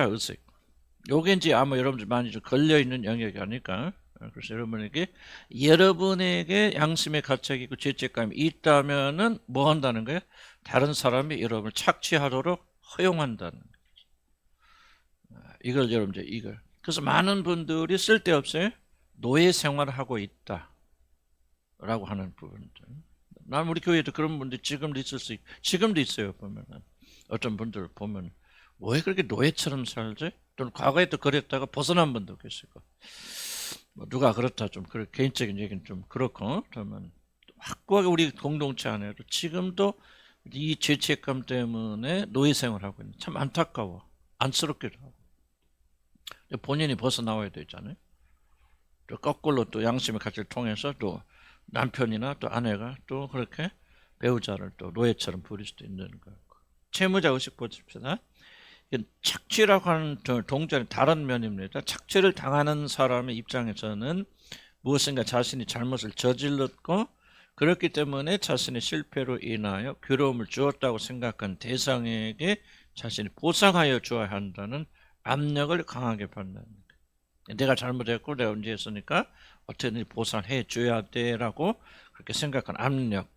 의식. 요게 이제 아마 여러분들 많이 좀 걸려있는 영역이 아닐까. 그래서 여러분에게 양심의 가책이 있고 죄책감이 있다면은 뭐 한다는 거예요? 다른 사람이 여러분을 착취하도록 허용한다는 거예요. 이걸 여러분들 이걸. 그래서 많은 분들이 쓸데없어요. 노예 생활을 하고 있다. 라고 하는 부분들. 난 우리 교회에도 그런 분들이 지금도 지금도 있어요. 보면은. 어떤 분들 보면 왜 그렇게 노예처럼 살지? 또는 과거에도 그랬다가 벗어난 분도 계시고. 뭐 누가 그렇다 좀 개인적인 얘기는 좀 그렇고 그러면 확고하게 우리 공동체 안에도 지금도 이 죄책감 때문에 노예 생활하고 있는 참 안타까워. 안쓰럽기도 하고. 본인이 벗어나와야 되잖아요. 또 거꾸로 또 양심의 가치를 통해서 또 남편이나 또 아내가 또 그렇게 배우자를 또 노예처럼 부릴 수도 있는 거고. 채무자 의식 보십시다. 착취라고 하는 동작의 다른 면입니다. 착취를 당하는 사람의 입장에서는 무엇인가 자신이 잘못을 저질렀고 그렇기 때문에 자신의 실패로 인하여 괴로움을 주었다고 생각한 대상에게 자신이 보상하여 줘야 한다는 압력을 강하게 받는. 내가 잘못했고 내가 문제했으니까 어떻게든 보상해 줘야 돼라고 그렇게 생각한 압력.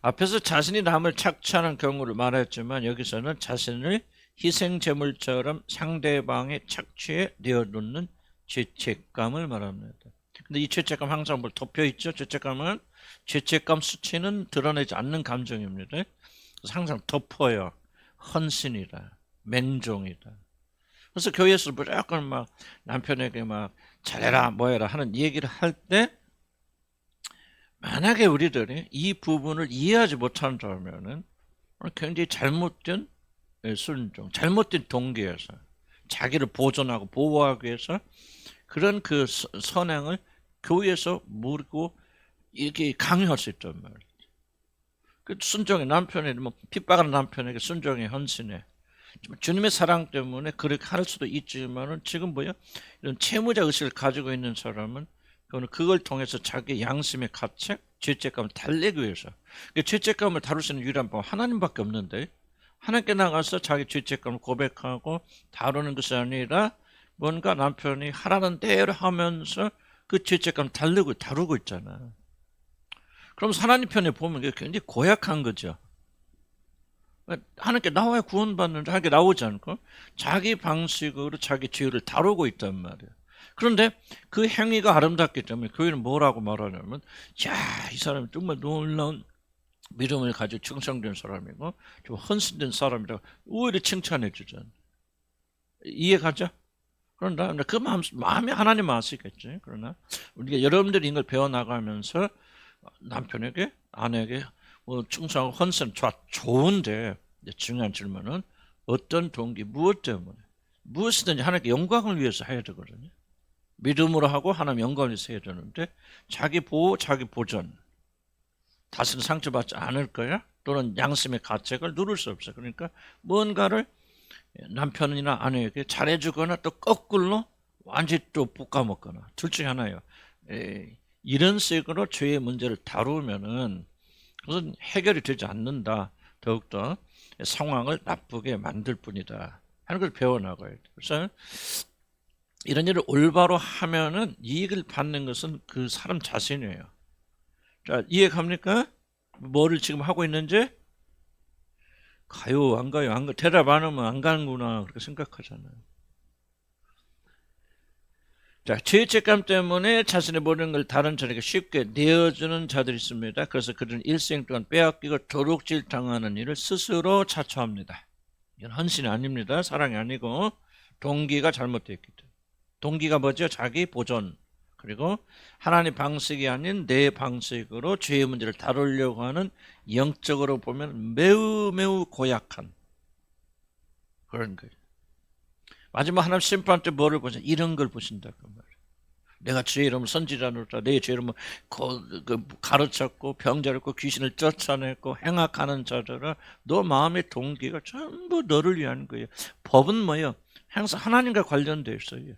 앞에서 자신이 남을 착취하는 경우를 말했지만 여기서는 자신을 희생제물처럼 상대방의 착취에 내어놓는 죄책감을 말합니다. 근데 이 죄책감 항상 뭘 덮여있죠. 죄책감은 죄책감 수치는 드러내지 않는 감정입니다. 그래서 항상 덮어요. 헌신이다. 맹종이다. 그래서 교회에서 무조건 막 남편에게 막 잘해라 뭐해라 하는 얘기를 할 때 만약에 우리들이 이 부분을 이해하지 못한다면은 굉장히 잘못된 순종, 잘못된 동기에서 자기를 보존하고 보호하기 위해서 그런 그 선행을 교회에서 모르고 이렇게 강요할 수 있단 말이죠. 그 순종의 남편이 뭐 핍박하는 남편에게 순종의 헌신해. 주님의 사랑 때문에 그렇게 할 수도 있지만은 지금 뭐야? 이런 채무자 의식을 가지고 있는 사람은 그걸 통해서 자기 양심의 가책, 죄책감을 달래기 위해서. 죄책감을 다룰 수 있는 유일한 방법 하나님밖에 없는데 하나님께 나가서 자기 죄책감을 고백하고 다루는 것이 아니라 뭔가 남편이 하라는 대로 하면서 그 죄책감을 다루고 있잖아. 그럼 하나님 편에 보면 굉장히 고약한 거죠. 하나님께 나와야 구원받는데 하나님께 나오지 않고 자기 방식으로 자기 죄를 다루고 있단 말이에요. 그런데 그 행위가 아름답기 때문에 교회는 뭐라고 말하냐면 야, 이 사람이 정말 놀라운 믿음을 가지고 충성된 사람이고 좀 헌신된 사람이라고 오히려 칭찬해 주잖아요. 이해가죠? 그런다 그 마음이 하나님 아시겠지. 그러나 우리가 여러분들이 이걸 배워나가면서 남편에게 아내에게 뭐 충성하고 헌신 좋은데 중요한 질문은 어떤 동기 무엇 때문에 무엇이든지 하나님께 영광을 위해서 해야 되거든요. 믿음으로 하고 하나님 영광을 위해서 해야 되는데 자기 보호 자기 보전 다시는 상처받지 않을 거야 또는 양심의 가책을 누를 수 없어요. 그러니까 뭔가를 남편이나 아내에게 잘해주거나 또 거꾸로 완전히 또 볶아먹거나 둘 중에 하나예요. 이런 식으로 죄의 문제를 다루면은 그것은 해결이 되지 않는다. 더욱더 상황을 나쁘게 만들 뿐이다 하는 걸 배워나가야 돼. 그래서 이런 일을 올바로 하면은 이익을 받는 것은 그 사람 자신이에요. 자, 이해갑니까? 뭐를 지금 하고 있는지? 가요, 안 가요, 안 가. 대답 안 하면 안 가는구나. 그렇게 생각하잖아요. 자, 죄책감 때문에 자신의 모든 걸 다른 자에게 쉽게 내어주는 자들이 있습니다. 그래서 그들은 일생 동안 빼앗기고 도둑질 당하는 일을 스스로 자초합니다. 이건 헌신이 아닙니다. 사랑이 아니고 동기가 잘못되어 있기 때문에. 동기가 뭐죠? 자기 보존. 그리고 하나님 방식이 아닌 내 방식으로 죄의 문제를 다루려고 하는 영적으로 보면 매우 매우 고약한 그런 거예요. 마지막 하나님 심판 때 뭐를 보세요? 이런 걸 보신다 그 말이에요. 내가 주의 이름을 선지자노라. 내 주의 이름을 가르쳤고 병자였고 귀신을 쫓아냈고 행악하는 자들아 너 마음의 동기가 전부 너를 위한 거예요. 법은 뭐예요? 항상 하나님과 관련되어 있어요.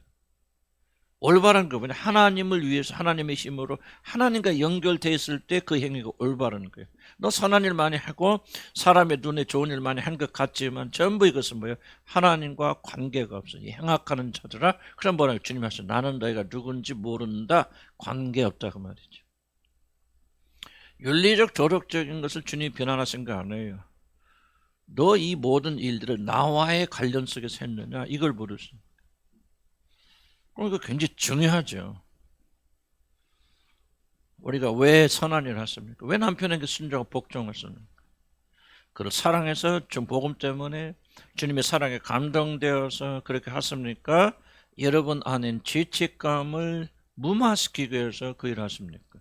올바른 거 뭐냐? 하나님을 위해서 하나님의 힘으로 하나님과 연결돼 있을 때 그 행위가 올바른 거예요. 너 선한 일 많이 하고 사람의 눈에 좋은 일 많이 한 것 같지만 전부 이것은 뭐예요? 하나님과 관계가 없어. 행악하는 자들아. 그럼 뭐라고 주님 하셔? 나는 너희가 누군지 모른다. 관계없다 그 말이죠. 윤리적 도덕적인 것을 주님이 비난하신 거 아니에요. 너 이 모든 일들을 나와의 관련 속에서 했느냐? 이걸 물으신. 그러니까 굉장히 중요하죠. 우리가 왜 선한 일을 했습니까? 왜 남편에게 순종하고 복종했습니까? 그를 사랑해서 좀 복음 때문에 주님의 사랑에 감동되어서 그렇게 했습니까? 여러분 안에 죄책감을 무마시키기 위해서 그 일을 하십니까?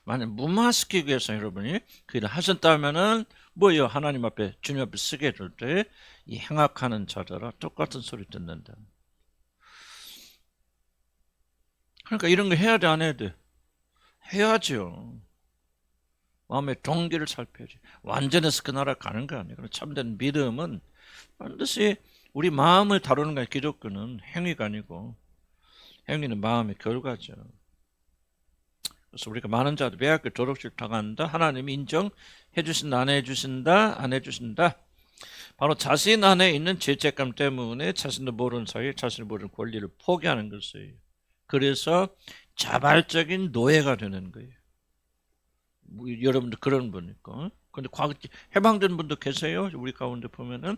만약 무마시키기 위해서 여러분이 그 일을 하셨다면은 뭐요? 하나님 앞에 주님 앞에 쓰게 될 때 이 행악하는 자들아 똑같은 소리 듣는다. 그러니까 이런 거 해야 돼, 안 해야 돼? 해야죠. 마음의 동기를 살펴야지. 완전해서 그 나라 가는 거 아니에요. 참된 믿음은 반드시 우리 마음을 다루는 거예요. 기독교는 행위가 아니고 행위는 마음의 결과죠. 그래서 우리가 많은 자들 매학교 졸업식 당한다. 하나님이 인정해 주신다, 안 해주신다, 안 해주신다. 바로 자신 안에 있는 죄책감 때문에 자신도 모르는 사이에 자신을 모르는 권리를 포기하는 것이에요. 그래서 자발적인 노예가 되는 거예요. 여러분들 그런 분 있고. 근데 해방된 분도 계세요. 우리 가운데 보면은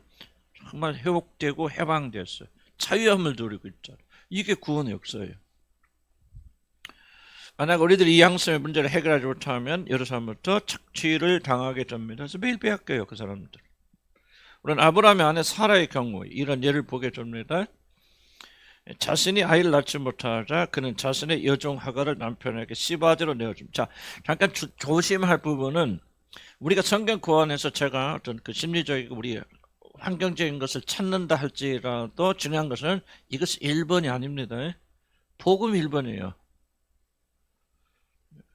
정말 회복되고 해방됐어요. 자유함을 누리고 있잖아요. 이게 구원의 역사예요. 만약 우리들이 이 양심의 문제를 해결하지 못하면 여러 사람부터 착취를 당하게 됩니다. 그래서 매일 빼앗겨요, 그 사람들. 우리는 아브라함의 아내 사라의 경우 이런 예를 보게 됩니다. 자신이 아이를 낳지 못하자 그는 자신의 여종 하가를 남편에게 씨바지로 내어줍니다. 자, 잠깐 조심할 부분은 우리가 성경 구원에서 제가 어떤 그 심리적이고 우리 환경적인 것을 찾는다 할지라도 중요한 것은 이것이 1번이 아닙니다. 복음 1번이에요.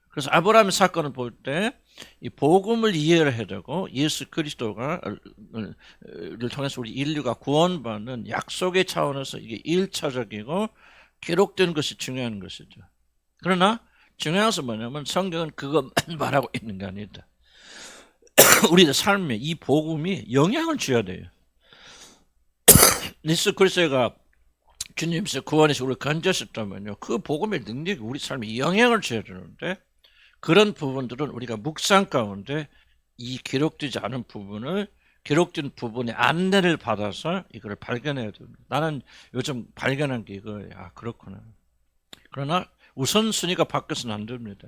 그래서 아브라함의 사건을 볼 때 이 복음을 이해를 해야 되고 예수 그리스도를 통해서 우리 인류가 구원받는 약속의 차원에서 이게 1차적이고 기록된 것이 중요한 것이죠. 그러나 중요한 것은 뭐냐면 성경은 그것만 말하고 있는 게 아니다. 우리의 삶에 이 복음이 영향을 줘야 돼요. 예수 그리스도가 주님께서 구원해서 우리를 건졌었다면요. 그 복음의 능력이 우리 삶에 영향을 줘야 되는데 그런 부분들은 우리가 묵상 가운데 이 기록되지 않은 부분을 기록된 부분의 안내를 받아서 이걸 발견해야 됩니다. 나는 요즘 발견한 게 이거예요. 아, 그렇구나. 그러나 우선순위가 바뀌어서는 안 됩니다.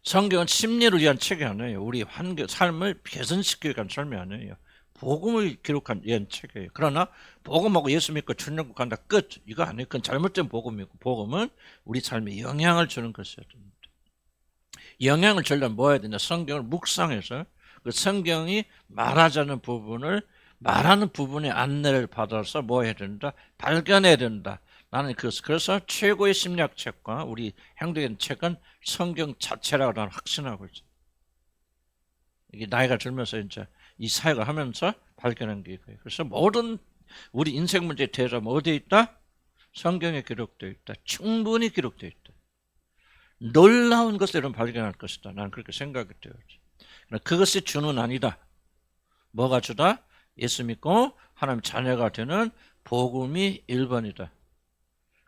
성경은 심리를 위한 책이 아니에요. 우리 삶을 개선시키기 위한 삶이 아니에요. 복음을 기록한 위한 책이에요. 그러나 복음하고 예수 믿고 천국 간다 끝. 이거 아니에요. 그건 잘못된 복음이고 복음은 우리 삶에 영향을 주는 것이어야 됩니다. 영향을 주려면 뭐 해야 되냐? 성경을 묵상해서 그 성경이 말하자는 부분을 말하는 부분의 안내를 받아서 뭐 해야 된다? 발견해야 된다. 나는 그래서 최고의 심리학책과 우리 행동의 책은 성경 자체라고 나는 확신하고 있어요. 이게 나이가 들면서 이제 이 사역을 하면서 발견한 게 이거예요. 그래서 모든 우리 인생 문제의 대답은 어디에 있다? 성경에 기록되어 있다. 충분히 기록되어 있다. 놀라운 것을 여러분 발견할 것이다. 나는 그렇게 생각이 되어요. 그것이 주는 아니다. 뭐가 주다? 예수 믿고 하나님 자녀가 되는 복음이 1번이다.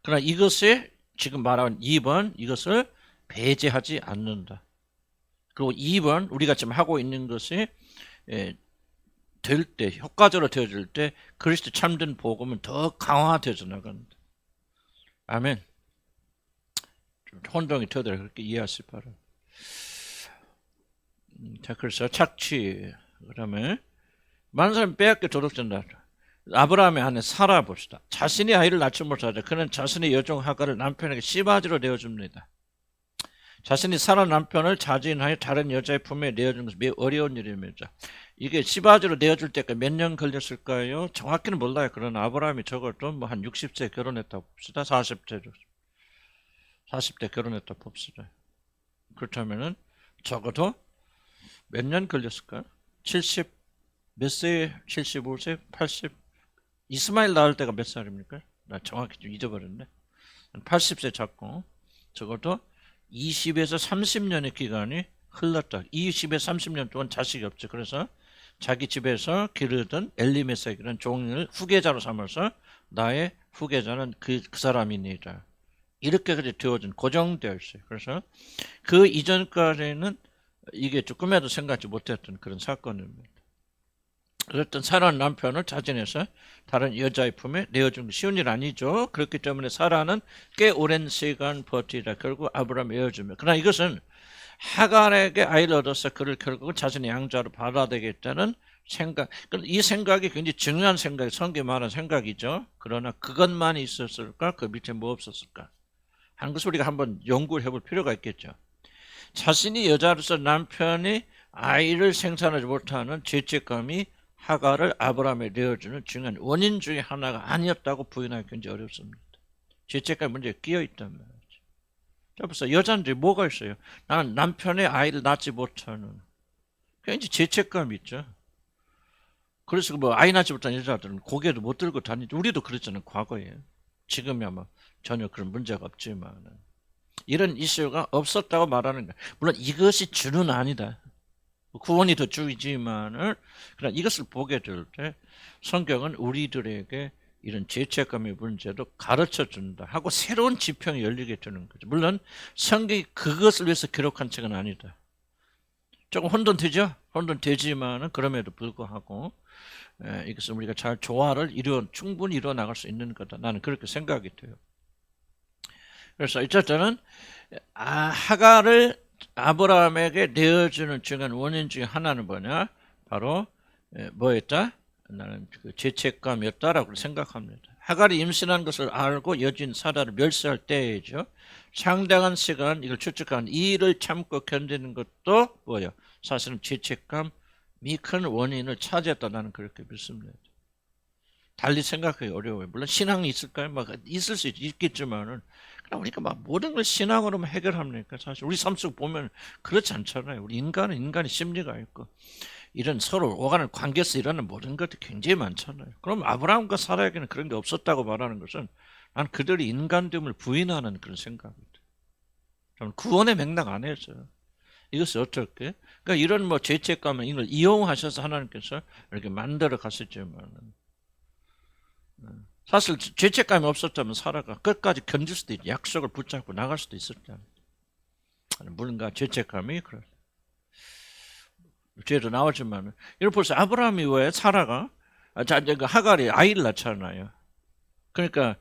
그러나 이것이 지금 말한 2번 이것을 배제하지 않는다. 그리고 2번 우리가 지금 하고 있는 것이 될 때 효과적으로 되어질 때 그리스도 참된 복음은 더 강화되어져 나간다. 아멘. 혼동이 되더라 그렇게 이해하시 바랍니다. 자, 그래서 착취 그다음에 많은 사람이 빼앗겨 도둑질한다. 아브라함의 아내 사라 봅시다. 자신이 아이를 낳지 못하자 그는 자신의 여종 하가를 남편에게 씨바지로 내어줍니다. 자신이 사라 남편을 자진하여 다른 여자의 품에 내어주는 것은 매우 어려운 일입니다. 이게 씨바지로 내어줄 때까지 몇 년 걸렸을까요? 정확히는 몰라요. 그러나 아브라함이 적어도 뭐 한 60세 결혼했다고 봅시다. 40대 결혼했다 봅시다. 그렇다면은 적어도 몇 년 걸렸을까? 70 몇 세? 75세? 80? 이스마엘 낳을 때가 몇 살입니까? 나 정확히 좀 잊어버렸네. 80세 잡고 적어도 20에서 30년의 기간이 흘렀다. 20에서 30년 동안 자식이 없죠. 그래서 자기 집에서 기르던 엘리메섹이라는 종을 후계자로 삼아서 나의 후계자는 그 사람이니라. 이렇게 되어진 고정되어 있어요. 그래서 그 이전까지는 이게 조금이라도 생각지 못했던 그런 사건입니다. 어떤 사라는 남편을 자진해서 다른 여자의 품에 내어준 게 쉬운 일 아니죠. 그렇기 때문에 사라는 꽤 오랜 시간 버티다 결국 아브라함을 내어주며, 그러나 이것은 하갈에게 아이를 얻어서 그를 결국은 자신의 양자로 받아야 되겠다는 생각, 이 생각이 굉장히 중요한 생각이 성경이 말하는 생각이죠. 그러나 그것만 있었을까? 그 밑에 뭐 없었을까? 하는 것을 우리가 한번 연구를 해볼 필요가 있겠죠. 자신이 여자로서 남편이 아이를 생산하지 못하는 죄책감이 하갈을 아브라함에 내어주는 중요한 원인 중에 하나가 아니었다고 부인하기 굉장히 어렵습니다. 죄책감 문제가 끼어있단 말이죠. 자, 보세요. 여자들이 뭐가 있어요? 나는 남편의 아이를 낳지 못하는 굉장히 죄책감이 있죠. 그래서 뭐 아이 낳지 못한 여자들은 고개도 못 들고 다니죠. 우리도 그랬잖아요, 과거에. 지금이야 뭐 전혀 그런 문제가 없지만 이런 이슈가 없었다고 말하는 거예요. 물론 이것이 주는 아니다. 구원이 더 주이지만은 그러나 이것을 보게 될 때 성경은 우리들에게 이런 죄책감의 문제도 가르쳐 준다 하고 새로운 지평이 열리게 되는 거죠. 물론 성경이 그것을 위해서 기록한 책은 아니다. 조금 혼돈되죠? 혼돈되지만은 그럼에도 불구하고 이것은 우리가 잘 조화를 충분히 이루어 나갈 수 있는 거다. 나는 그렇게 생각이 돼요. 그래서 어쨌든 하갈을 아브라함에게 내어주는 중요한 원인 중에 하나는 뭐냐? 바로 뭐였다? 나는 그 죄책감이었다라고 생각합니다. 하갈이 임신한 것을 알고 여진 사라를 멸시할 때이죠. 상당한 시간 이걸 추측한 이 일을 참고 견디는 것도 뭐예요? 사실은 죄책감이 큰 원인을 차지했다. 나는 그렇게 믿습니다. 달리 생각하기 어려워요. 물론 신앙이 있을까요? 막 있을 수 있겠지만은 우리가 막 모든 걸 신앙으로만 해결합니까? 사실 우리 삶 속 보면 그렇지 않잖아요. 우리 인간은 인간의 심리가 있고 이런 서로 오가는 관계에서 일어나는 모든 것들이 굉장히 많잖아요. 그럼 아브라함과 사라에게는 그런 게 없었다고 말하는 것은 난 그들이 인간됨을 부인하는 그런 생각이다. 저는 구원의 맥락 안에서 이것을 어떻게? 그러니까 이런 뭐 죄책감을 이걸 이용하셔서 하나님께서 이렇게 만들어 갔었지만은 사실 죄책감이 없었다면 사라가 끝까지 견딜 수도 있지. 약속을 붙잡고 나갈 수도 있었잖아요. 물론가 죄책감이 그래. 뒤에도 나오지만 이런 벌써 아브라함이 왜 사라가 하갈이 아이를 낳잖아요. 그러니까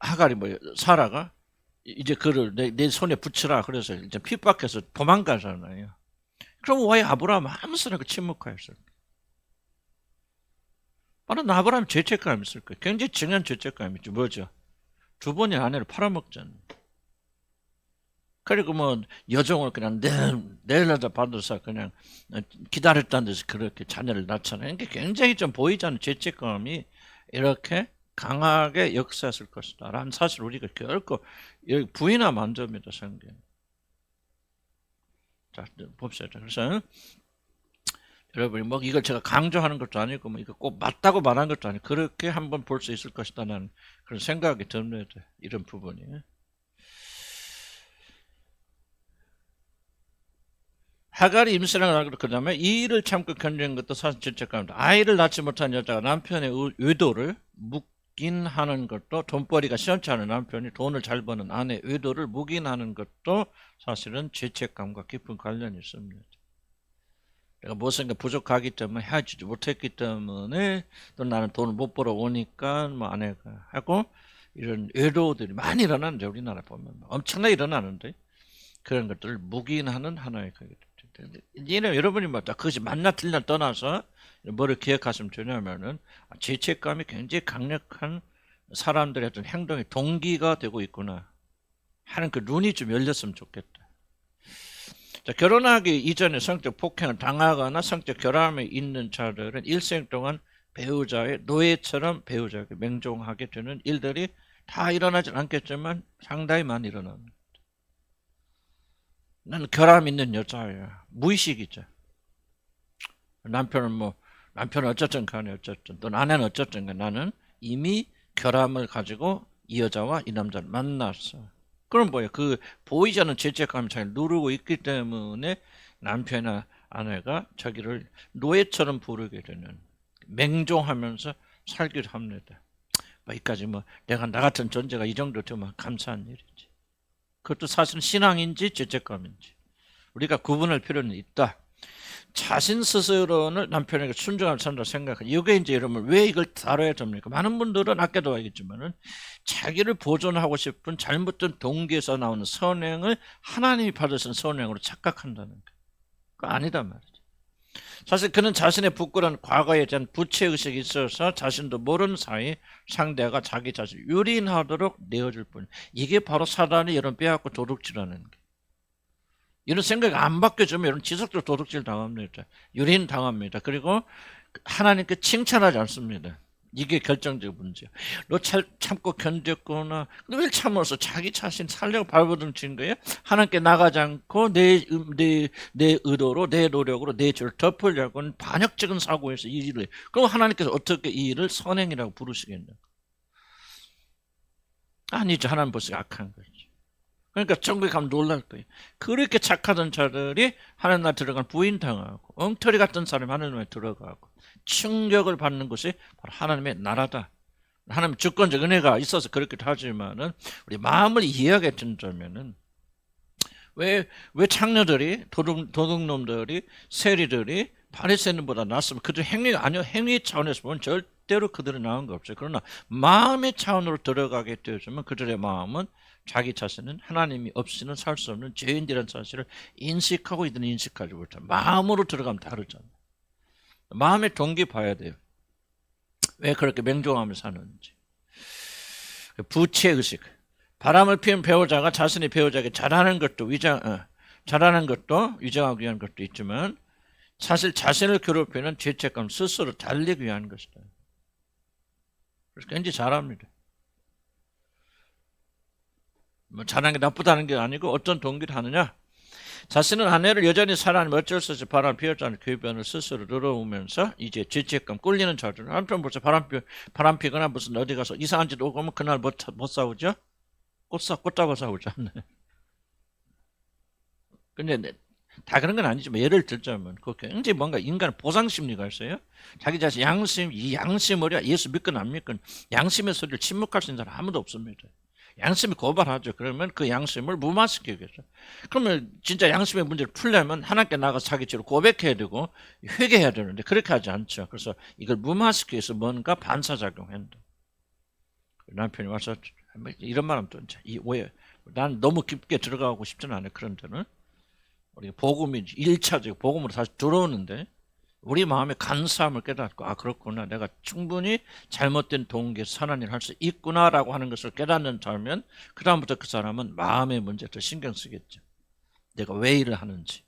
하갈이 사라가 이제 그를 내 손에 붙이라 그래서 이제 핍박해서 도망가잖아요. 그럼 왜 아브라함은 아무 소리나 침묵하였을까? 바로 아브라함 죄책감이 있을 거예요. 굉장히 중요한 죄책감이죠. 뭐죠? 두 번의 아내를 팔아먹잖아요. 그리고 뭐 여종을 그냥 내려다 받아서 그냥 기다렸다는 듯이 그렇게 자녀를 낳잖아요. 그러니까 굉장히 좀 보이지 않는 죄책감이 이렇게 강하게 역사했을 것이다 라는 사실 우리가 결코 부인하면 안 됩니다. 성경. 자, 봅시다. 그래서 여러분이 뭐 이걸 제가 강조하는 것도 아니고 뭐 이거 꼭 맞다고 말하는 것도 아니고 그렇게 한번 볼 수 있을 것이다는 그런 생각이 듭니다. 이런 부분이. 하갈이 임신을 하고 그 다음에 이 일을 참고 견디는 것도 사실 죄책감입니다. 아이를 낳지 못한 여자가 남편의 의도를 묵인하는 것도, 돈벌이가 시원치 않은 남편이 돈을 잘 버는 아내의 의도를 묵인하는 것도 사실은 죄책감과 깊은 관련이 있습니다. 내가 무엇인가 부족하기 때문에 헤어지지 못했기 때문에 또 나는 돈을 못 벌어 오니까 뭐 아내가 하고 이런 의도들이 많이 일어나는데 우리나라 보면 엄청나게 일어나는데 그런 것들을 묵인하는 하나의 이는 여러분이 뭐 그것이 맞나 틀리나 떠나서 뭐를 기억하시면 되냐면은 죄책감이 굉장히 강력한 사람들의 어떤 행동의 동기가 되고 있구나 하는 그 눈이 좀 열렸으면 좋겠다. 자, 결혼하기 이전에 성적 폭행을 당하거나 성적 결함이 있는 자들은 일생 동안 배우자의 노예처럼 배우자에게 맹종하게 되는 일들이 다 일어나진 않겠지만 상당히 많이 일어납니다. 나는 결함 있는 여자야. 무의식이죠. 남편은 어쨌든 간에 어쨌든 또 아내는 어쨌든 간에 나는 이미 결함을 가지고 이 여자와 이 남자를 만났어. 그럼 뭐야? 그 보이지 않는 죄책감을 잘 누르고 있기 때문에 남편이나 아내가 자기를 노예처럼 부르게 되는, 맹종하면서 살기를 합니다. 뭐 이까지 뭐 내가 나 같은 존재가 이 정도 되면 감사한 일이지. 그것도 사실은 신앙인지 죄책감인지 우리가 구분할 필요는 있다. 자신 스스로는 남편에게 순종할 산다 생각해. 이게 이제 여러분 왜 이걸 다뤄야 됩니까? 많은 분들은 아까도 알겠지만은 자기를 보존하고 싶은 잘못된 동기에서 나오는 선행을 하나님이 받으신 선행으로 착각한다는 거. 그거 아니다 말이죠. 사실 그는 자신의 부끄러운 과거에 대한 부채의식이 있어서 자신도 모르는 사이 상대가 자기 자신을 유린하도록 내어줄 뿐. 이게 바로 사단이 여러분 빼앗고 도둑질하는 게. 이런 생각이 안 바뀌어지면 여러분 지속적으로 도둑질 당합니다. 유린 당합니다. 그리고 하나님께 칭찬하지 않습니다. 이게 결정적 문제야. 너 참고 견뎠구나. 너 왜 참았어? 자기 자신 살려고 발버둥친 거야? 하나님께 나가지 않고 내 의도로, 내 노력으로 내 죄를 덮으려고는 반역적인 사고에서 이 일을 해. 그럼 하나님께서 어떻게 이 일을 선행이라고 부르시겠냐? 아니죠. 하나님 벌써 악한 거지. 그러니까 천국에 가면 놀랄 거예요. 그렇게 착하던 자들이 하나님 나라에 들어가면 부인당하고, 엉터리 같은 사람이 하나님 나라에 들어가고 충격을 받는 것이 바로 하나님의 나라다. 하나님 주권적 은혜가 있어서 그렇기도 하지만은 우리 마음을 이해하게 된다면은 왜 창녀들이 도둑놈들이 세리들이 바리새인보다 낫으면 그들 행위가 아니요, 행위 차원에서 보면 절대로 그들은 나은 거 없어요. 그러나 마음의 차원으로 들어가게 되어지면 그들의 마음은 자기 자신은 하나님이 없이는 살 수 없는 죄인이라는 사실을 인식하고 있든 인식하지 못한, 마음으로 들어가면 다르잖아요. 마음의 동기 봐야 돼요. 왜 그렇게 맹종하며 사는지. 부채의식. 바람을 피운 배우자가 자신의 배우자에게 잘하는 것도 위장하기 위한 것도 있지만 사실 자신을 괴롭히는 죄책감 스스로 달리기 위한 것이다. 그래서 굉장히 잘합니다. 뭐 잘하는 게 나쁘다는 게 아니고 어떤 동기를 하느냐. 자신은 아내를 여전히 사랑하면 어쩔 수 없이 바람 피웠다는 궤변을 스스로 늘어오면서 이제 죄책감 꿀리는 자들. 한편 벌써 바람 피거나 무슨 어디 가서 이상한 짓 오고 오면 그날 못 싸우죠? 꽃다고 싸우지 않나요? 근데 다 그런 건 아니지만 예를 들자면 그 굉장히 뭔가 인간 보상 심리가 있어요. 자기 자신 이 양심을 예수 믿건 안 믿건 양심의 소리를 침묵할 수 있는 사람 아무도 없습니다. 양심이 고발하죠. 그러면 그 양심을 무마시키겠죠. 그러면 진짜 양심의 문제를 풀려면 하나님께 나가서 자기 죄를 고백해야 되고 회개해야 되는데 그렇게 하지 않죠. 그래서 이걸 무마시키기 위해서 뭔가 반사작용한다. 남편이 와서 이런 말 하면 또 이 오해. 난 너무 깊게 들어가고 싶지는 않아요. 그런 데는. 우리 복음이 1차적 복음으로 다시 들어오는데 우리 마음의 간사함을 깨닫고 그렇구나. 내가 충분히 잘못된 동기에서 선한 일을 할 수 있구나라고 하는 것을 깨닫는 자면 그 다음부터 그 사람은 마음의 문제에 더 신경 쓰겠죠. 내가 왜 일을 하는지.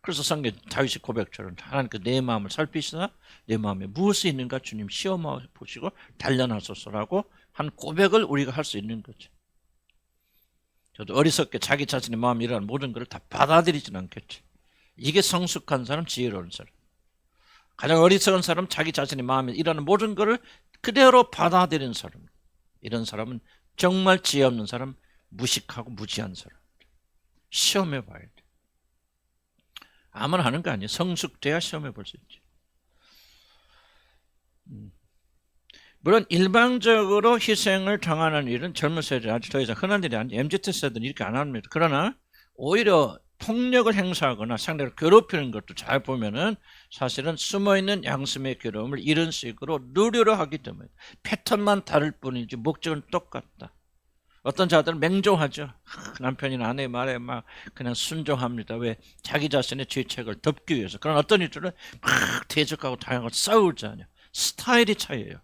그래서 성경 다윗의 고백처럼 하나님께 내 마음을 살피시나 내 마음에 무엇이 있는가 주님 시험해 보시고 단련하소서라고 한 고백을 우리가 할 수 있는 거죠. 저도 어리석게 자기 자신의 마음이 일어나는 모든 것을 다 받아들이지는 않겠죠. 이게 성숙한 사람, 지혜로운 사람. 가장 어리석은 사람, 자기 자신의 마음에 일어나는 모든 것을 그대로 받아들이는 사람. 이런 사람은 정말 지혜 없는 사람, 무식하고 무지한 사람. 시험해 봐야 돼. 아무나 하는 거 아니에요. 성숙돼야 시험해 볼 수 있지. 물론 일방적으로 희생을 당하는 일은 젊은 세대 아직 더 이상 흔한 일이 아니에요. MZ세대는 이렇게 안 합니다. 그러나 오히려 폭력을 행사하거나 상대를 괴롭히는 것도 잘 보면은 사실은 숨어있는 양심의 괴로움을 이런 식으로 누리려 하기 때문에 패턴만 다를 뿐이지 목적은 똑같다. 어떤 자들은 맹종하죠. 남편이나 아내 말에 막 그냥 순종합니다. 왜? 자기 자신의 죄책을 덮기 위해서. 그런 어떤 이들은 막 대적하고 다양하고 싸우잖아요. 스타일이 차이예요.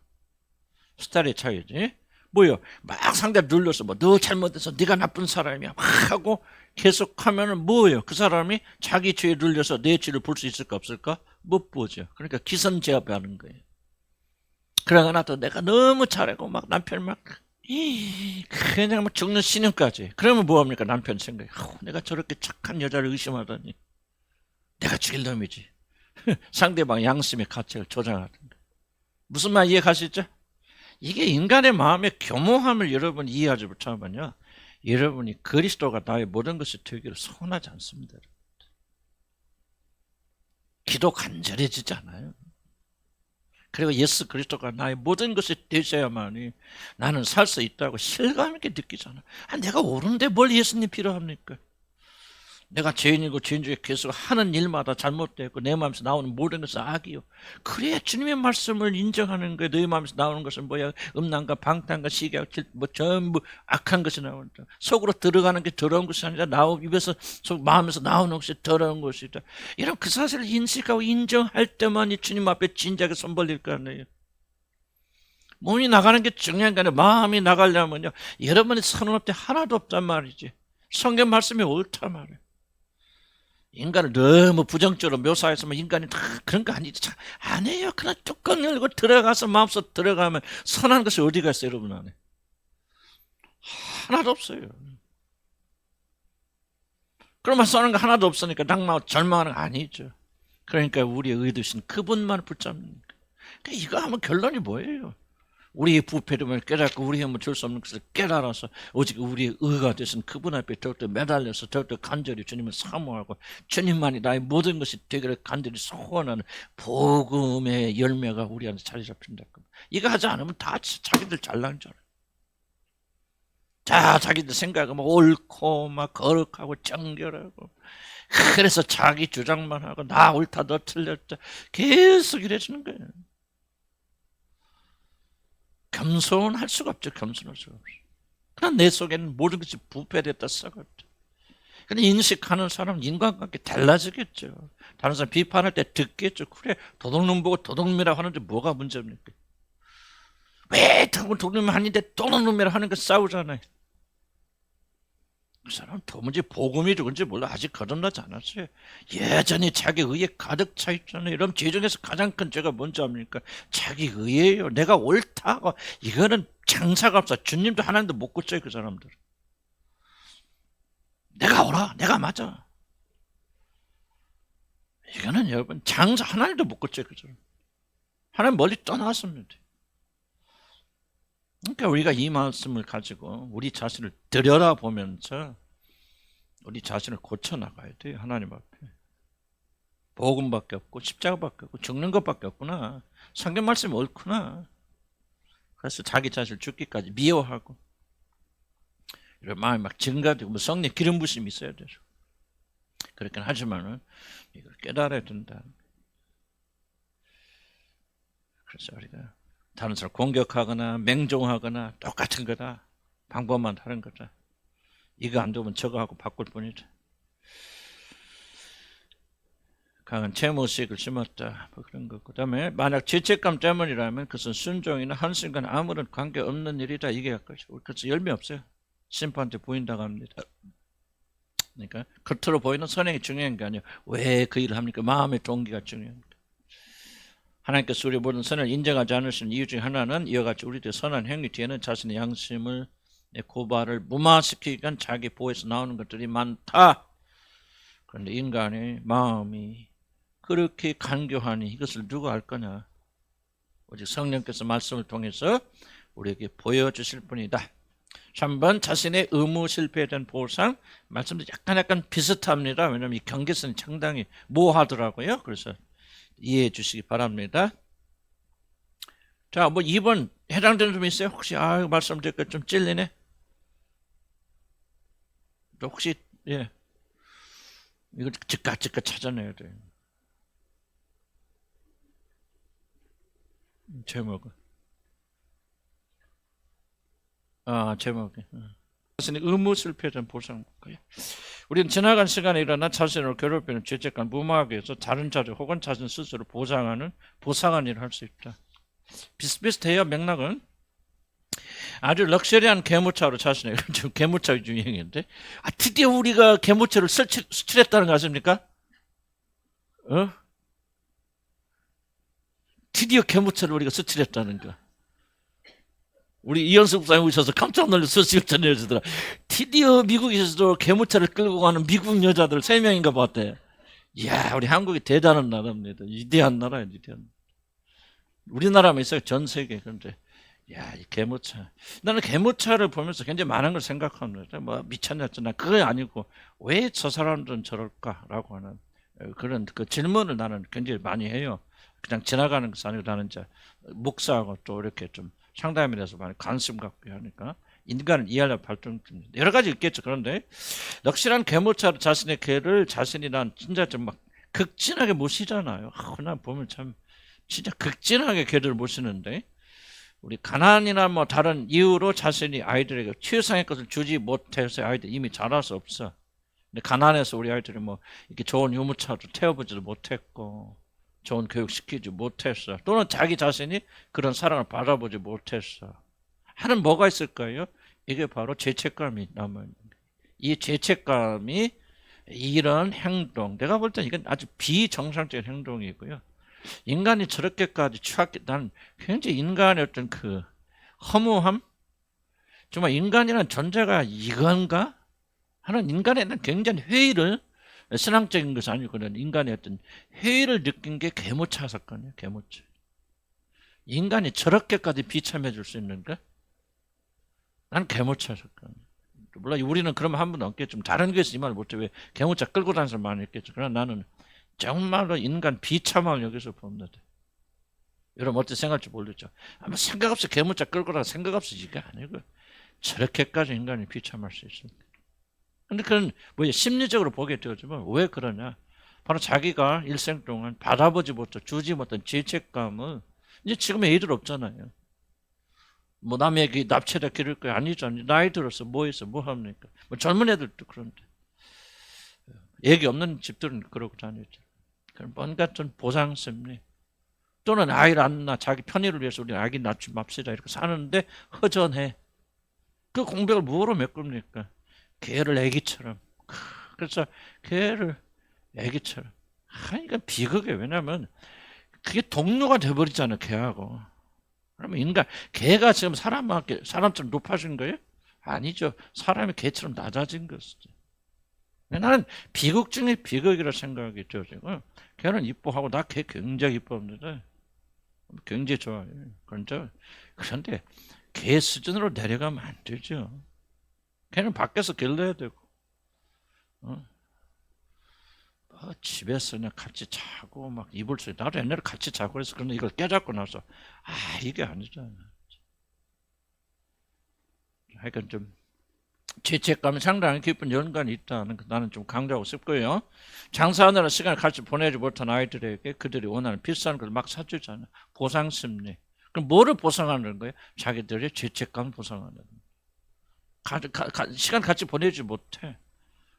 스타일의 차이지. 뭐요? 막 상대를 눌러서 너 잘못해서 네가 나쁜 사람이야 막 하고 계속하면은 뭐예요? 그 사람이 자기 죄에 눌려서 내 죄를 볼 수 있을까 없을까? 못 보죠. 그러니까 기선제압하는 거예요. 그러거나 또 내가 너무 잘하고 막 남편 막 그냥 막 죽는 신용까지. 그러면 뭐합니까? 남편 생각이 내가 저렇게 착한 여자를 의심하다니 내가 죽일 놈이지. 상대방 양심의 가책을 조장하는 거예요. 무슨 말 이해가시죠? 이게 인간의 마음의 교모함을 여러분이 이해하지 못하면요, 여러분이 그리스도가 나의 모든 것이 되기를 소원하지 않습니다. 기도 간절해지지 않아요. 그리고 예수 그리스도가 나의 모든 것이 되셔야만이 나는 살 수 있다고 실감 있게 느끼잖아. 내가 옳은데 뭘 예수님 필요합니까? 내가 죄인이고 죄인 중에 계속 하는 일마다 잘못되고 내 마음에서 나오는 모든 것은 악이요. 그래야 주님의 말씀을 인정하는 거예요. 너희 마음에서 나오는 것은 뭐야? 음란과 방탕과 시기와 뭐 전부 악한 것이 나온다. 속으로 들어가는 게 더러운 것이 아니라 입에서 마음에서 나오는 것이 더러운 것이다. 이런 그 사실을 인식하고 인정할 때만이 주님 앞에 진작에 손 벌릴 거 아니에요. 몸이 나가는 게 중요한 게 아니라 마음이 나가려면요, 여러분의 선언 앞에 하나도 없단 말이지. 성경 말씀이 옳단 말이에요. 인간을 너무 부정적으로 묘사했으면 인간이 다 그런 거 아니죠. 아니에요. 그냥 뚜껑 열고 들어가서 마음속 들어가면 선한 것이 어디가 있어요, 여러분 안에? 하나도 없어요. 그러면 선한 거 하나도 없으니까 낙망하고 절망하는 거 아니죠. 그러니까 우리의 의도신 그분만 붙잡는 거예요. 그러니까 이거 하면 결론이 뭐예요? 우리의 부패됨을 깨닫고 우리의 힘을 줄 수 없는 것을 깨달아서 오직 우리의 의가 되신 그분 앞에 더욱더 매달려서 더욱더 간절히 주님을 사모하고 주님만이 나의 모든 것이 되기를 간절히 소원하는 복음의 열매가 우리 안에 자리 잡힌다. 이거 하지 않으면 다 자기들 잘난 줄 알아요. 자기들 생각은 막 옳고 막 거룩하고 정결하고, 그래서 자기 주장만 하고 나 옳다 너 틀렸다 계속 이래주는 거예요. 겸손할 수가 없죠. 겸손할 수가 없어. 그러나 내 속에는 모든 것이 부패됐다 썩었다. 그런데 인식하는 사람은 인간관계 달라지겠죠. 다른 사람 비판할 때 듣겠죠. 그래, 도둑놈 보고 도둑놈이라고 하는데 뭐가 문제입니까? 왜 도둑놈이 아닌데 도둑놈이라고 하는 거 싸우잖아요. 그 사람은 도무지 복음이 누군지 몰라. 아직 거듭나지 않았어요. 여전히 자기 의에 가득 차 있잖아요. 여러분, 죄 중에서 가장 큰 죄가 뭔지 압니까? 자기 의예요. 내가 옳다고. 이거는 장사가 없어. 주님도 하나님도 못 고쳐요, 그 사람들. 내가 옳아. 내가 맞아. 이거는 여러분 장사 하나님도 못 고쳐요, 그 사람. 하나님 멀리 떠났습니다. 그러니까 우리가 이 말씀을 가지고 우리 자신을 들여다보면서 우리 자신을 고쳐나가야 돼요. 하나님 앞에. 복음밖에 없고 십자가밖에 없고 죽는 것밖에 없구나. 성경 말씀이 옳구나. 그래서 자기 자신을 죽기까지 미워하고 이런 마음이 막 증가되고, 뭐 성령 기름 부심이 있어야 되죠. 그렇긴 하지만은 이걸 깨달아야 된다. 그래서 우리가 다른 사람 공격하거나 맹종하거나 똑같은 거다. 방법만 다른 거다. 이거 안 되면 저거 하고 바꿀 뿐이다. 강한 채무식을 심었다. 뭐 그런 거. 그 다음에 만약 죄책감 때문이라면 그것은 순종이나 한순간 아무런 관계없는 일이다. 이게 것이고, 그래서 열매 없어요. 심판한테 부인당합니다. 그러니까 겉으로 보이는 선행이 중요한 게 아니에요. 왜 그 일을 합니까? 마음의 동기가 중요합니다. 하나님께서 우리 모든 선을 인정하지 않으시는 이유 중 하나는 이와 같이 우리들의 선한 행위 뒤에는 자신의 양심을 고발을 무마시키기 위한 자기 보호에서 나오는 것들이 많다. 그런데 인간의 마음이 그렇게 간교하니 이것을 누가 알 거냐? 오직 성령께서 말씀을 통해서 우리에게 보여주실 뿐이다. 3번 자신의 의무 실패에 대한 보상. 말씀도 약간 비슷합니다. 왜냐하면 이 경계선이 상당히 모호하더라고요. 그래서 이해해 주시기 바랍니다. 자, 뭐 2번 해당되는 점 있어요? 혹시 말씀 듣고 좀 찔리네? 혹시 예, 이거 즉각 찾아내야 돼. 제목은 제목이 자신의 의무 실패에 대한 보상. 우리는 지나간 시간에 일어나 자신을 괴롭히는 죄책감 무마하기 위해서 다른 자들 혹은 자신 스스로 보상하는 일을 할 수 있다. 비슷비슷해요. 맥락은. 아주 럭셔리한 개모차로 자신의 지금 개모차 유행인데, 드디어 우리가 개모차를 수출했다는 거 아십니까? 드디어 개모차를 우리가 수출했다는 거. 우리 이현숙 목사님 오셔서 깜짝 놀라서 소식을 전해주더라. 드디어 미국에서도 개모차를 끌고 가는 미국 여자들 3명인가 봤대. 이야, 우리 한국이 대단한 나라입니다. 위대한 나라예요, 위대한. 우리나라만 있어요, 전 세계. 그런데 야, 이 개모차. 나는 개모차를 보면서 굉장히 많은 걸 생각합니다. 뭐 미쳤냐, 나 그게 아니고 왜 저 사람들은 저럴까라고 하는 그런 그 질문을 나는 굉장히 많이 해요. 그냥 지나가는 것이 아니고 나는 이제 목사하고 또 이렇게 좀 상담에 대해서 많이 관심 갖고 하니까 인간을 이해하려고 발전 여러 가지 있겠죠. 그런데 넋이란 개모차로 자신의 개를 자신이 난 진짜 좀 막 극진하게 모시잖아요. 난 보면 참 진짜 극진하게 개를 모시는데 우리 가난이나 뭐 다른 이유로 자신이 아이들에게 최상의 것을 주지 못해서 아이들 이미 자랄 수 없어. 근데 가난해서 우리 아이들이 뭐 이렇게 좋은 유모차도 태워보지도 못했고 좋은 교육 시키지 못했어. 또는 자기 자신이 그런 사랑을 받아보지 못했어. 하는 뭐가 있을까요? 이게 바로 죄책감이 남아있는 거예요. 이 죄책감이 이런 행동, 내가 볼 땐 이건 아주 비정상적인 행동이고요. 인간이 저렇게까지 취약해, 난 굉장히 인간의 어떤 그 허무함? 정말 인간이라는 존재가 이건가? 하는 인간의 굉장히 회의를, 신앙적인 것이 아니고 그런 인간의 어떤 회의를 느낀 게 개모차 사건이에요, 개모차. 인간이 저렇게까지 비참해 줄 수 있는가? 난 개모차 사건. 물론 우리는 그러면 한 번 없겠죠. 다른 교회에서 이 말을 못해. 왜 개모차 끌고 다니는 사람 많이 있겠죠. 그러나 나는 정말로 인간 비참함을 여기서 봅니다. 여러분 어떻게 생각할지 모르죠. 아마 생각 없이 개모차 끌고 다니는 생각 없이 이게 아니고 저렇게까지 인간이 비참할 수 있습니다. 근데 그건 뭐 심리적으로 보게 되지만 왜 그러냐? 바로 자기가 일생 동안 받아보지 못한 주지 못한 죄책감을 이제 지금 애들 없잖아요. 뭐 남에게 납치다 기를 거 아니잖아요. 나이 들어서 뭐 해서 뭐 합니까? 뭐 젊은 애들도 그런데 얘기 없는 집들은 그러고 다니죠. 그럼 뭔가 좀 보상심리 또는 아이를 안 낳아 자기 편의를 위해서 우리 아기 낳지 맙시다 이렇게 사는데 허전해. 그 공백을 뭐로 메꿉니까? 개를 애기처럼. 그래서 개를 애기처럼. 이건 비극이에요. 왜냐하면 그게 동료가 돼버리잖아요. 개하고. 그러면 인간 개가 지금 사람처럼 높아진 거예요? 아니죠. 사람이 개처럼 낮아진 것이죠. 나는 비극 중에 비극이라 생각이 들어요. 개는 이뻐하고 나 개 굉장히 이뻐합니다. 굉장히 좋아요. 그런데 개 수준으로 내려가면 안 되죠. 걔는 밖에서 길러야 되고, 집에서 그냥 같이 자고 막 이불 속에 나도 옛날에 같이 자고 그래서 그런데 이걸 깨닫고 나서 이게 아니잖아. 하여간 좀 죄책감이 상당히 깊은 연관이 있다는 거 나는 좀 강조하고 싶고요. 장사하느라 시간을 같이 보내지 못한 아이들에게 그들이 원하는 비싼 걸 막 사주잖아. 보상심리. 그럼 뭐를 보상하는 거예요? 자기들의 죄책감을 보상하는 거예요. 시간 같이 보내지 못해.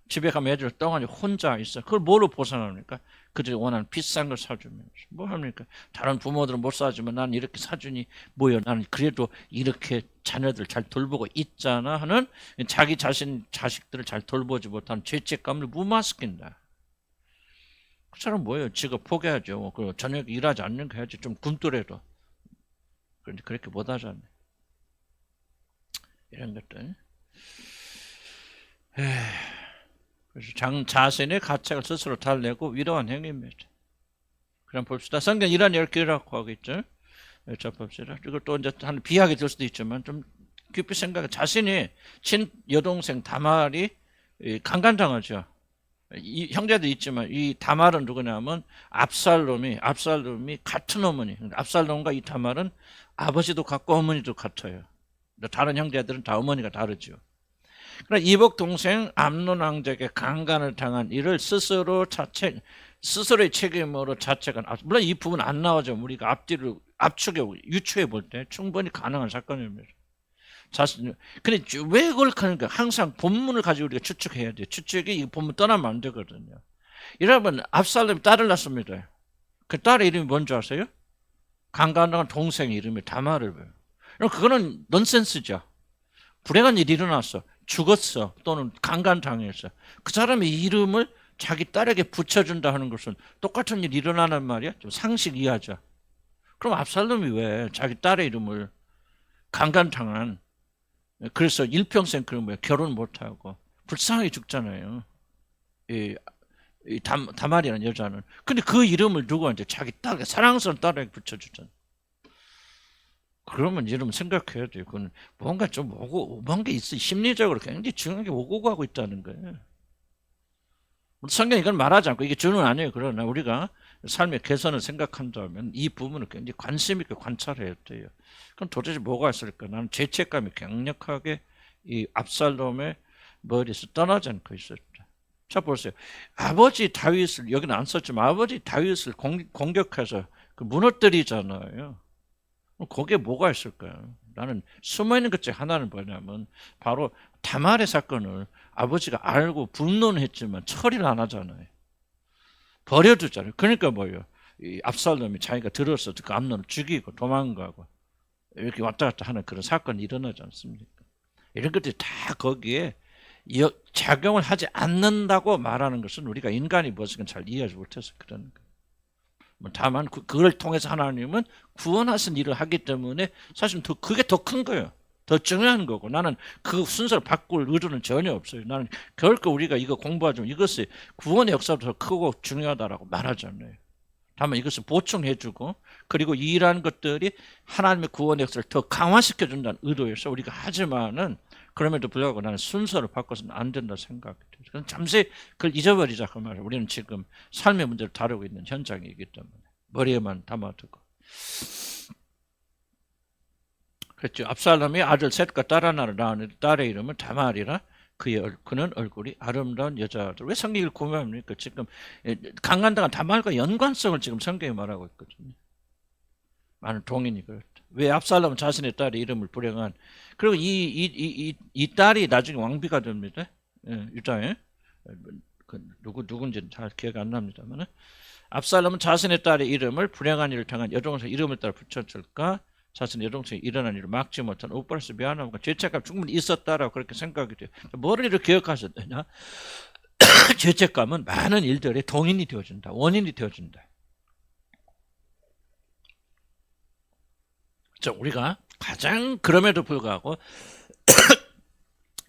집에 가면 애들 덩어리 혼자 있어. 그걸 뭐로 보상합니까? 그들이 원하는 비싼 걸 사주면서. 뭐 합니까? 다른 부모들은 못 사주면 난 이렇게 사주니 뭐요? 나는 그래도 이렇게 자녀들 잘 돌보고 있잖아 하는 자기 자식들을 잘 돌보지 못하는 죄책감을 무마시킨다. 그 사람 뭐예요? 직업 포기하죠. 그 저녁에 일하지 않는 거 해야지. 좀 굶더라도. 그런데 그렇게 못 하잖아요. 이런 것들. 그래서 자신의 가책을 스스로 달래고 위로한 행위입니다. 그럼 봅시다. 성경 이런 10개라고 하고 있죠. 자 봅시다. 이걸 또 이제 한 비하게 될 수도 있지만 좀 깊이 생각해. 자신이 친 여동생 다말이 강간당하죠. 이 형제도 있지만 이 다말은 누구냐면 압살롬이 같은 어머니. 압살롬과 이 다말은 아버지도 같고 어머니도 같아요. 다른 형제들은 다 어머니가 다르죠. 그러나 이복 동생 암논 왕에게 강간을 당한 이를 스스로의 책임으로 자책한. 물론 이 부분 안 나오죠. 우리가 유추해 볼 때 충분히 가능한 사건입니다. 근데 왜 그걸 하는가? 항상 본문을 가지고 우리가 추측해야 돼요. 추측이 이 본문 떠나면 안 되거든요. 여러분 압살롬이 딸을 낳습니다. 그 딸의 이름이 뭔지 아세요? 강간당한 동생 이름이 다말을 배워요. 그거는 넌센스죠. 불행한 일이 일어났어. 죽었어. 또는 강간당했어. 그 사람의 이름을 자기 딸에게 붙여준다 하는 것은 똑같은 일이 일어나는 말이야. 좀 상식 이하죠. 그럼 압살롬이 왜 자기 딸의 이름을 강간당한 그래서 일평생 그런 거야. 결혼 못하고 불쌍하게 죽잖아요. 이 다말이라는 여자는. 근데 그 이름을 누구한테 자기 딸 사랑스러운 딸에게 붙여주잖아. 그러면 여러분 생각해야 돼요. 그건 뭔가 좀 오고 뭔가 있어. 심리적으로 굉장히 중요하게 오고 가고 있다는 거예요. 성경이 이건 말하지 않고 이게 주는 아니에요. 그러나 우리가 삶의 개선을 생각한다면 이 부분을 굉장히 관심 있게 관찰해야 돼요. 그럼 도대체 뭐가 있을까? 나는 죄책감이 강력하게 이 압살롬의 머리에서 떠나지 않고 있었다. 자 보세요. 아버지 다윗을 여기는 안 썼지만 아버지 다윗을 공격해서 그 무너뜨리잖아요. 거기에 뭐가 있을까요? 나는 숨어있는 것 중 하나는 뭐냐면 바로 다말의 사건을 아버지가 알고 분노는 했지만 처리를 안 하잖아요. 버려두잖아요. 그러니까 뭐예요? 이 압살롬이 자기가 들어서 그 암논을 죽이고 도망가고 이렇게 왔다 갔다 하는 그런 사건이 일어나지 않습니까? 이런 것들이 다 거기에 작용을 하지 않는다고 말하는 것은 우리가 인간이 무엇인가 잘 이해하지 못해서 그러는 거예요. 다만 그걸 통해서 하나님은 구원하신 일을 하기 때문에 사실 그게 더 큰 거예요. 더 중요한 거고 나는 그 순서를 바꿀 의도는 전혀 없어요. 나는 결코 우리가 이거 공부하지만 이것이 구원의 역사도 더 크고 중요하다라고 말하지 않아요. 다만 이것을 보충해주고 그리고 이러한 것들이 하나님의 구원의 역사를 더 강화시켜준다는 의도에서 우리가 하지만은 그럼에도 불구하고 나는 순서를 바꿔서는 안 된다 생각해요. 그럼 잠시 그걸 잊어버리자 그 말이에요. 우리는 지금 삶의 문제를 다루고 있는 현장이기 때문에 머리에만 담아두고. 그렇죠. 압살롬이 아들 셋과 딸 하나를 낳았는데 딸의 이름은 다말이라 그는 얼굴이 아름다운 여자들. 왜 성경을 구매합니까? 지금 강간당한 다말과 연관성을 지금 성경이 말하고 있거든요. 많은 동인이 그렇다. 왜 압살롬은 자신의 딸의 이름을 불행한 그리고 이 딸이 나중에 왕비가 됩니다. 유다에 누군지는 잘 기억 안 납니다만 압살롬은 자신의 딸의 이름을 불행한 일을 당한 여동생 이름을 따라 붙였을까? 자신의 여동생이 일어난 일을 막지 못한 오빠로서 미안함과 죄책감 충분히 있었다라고 그렇게 생각이 돼요. 뭐를 이렇게 기억하셔야 되냐? 죄책감은 많은 일들의 동인이 되어준다. 원인이 되어준다. 우리가 가장 그럼에도 불구하고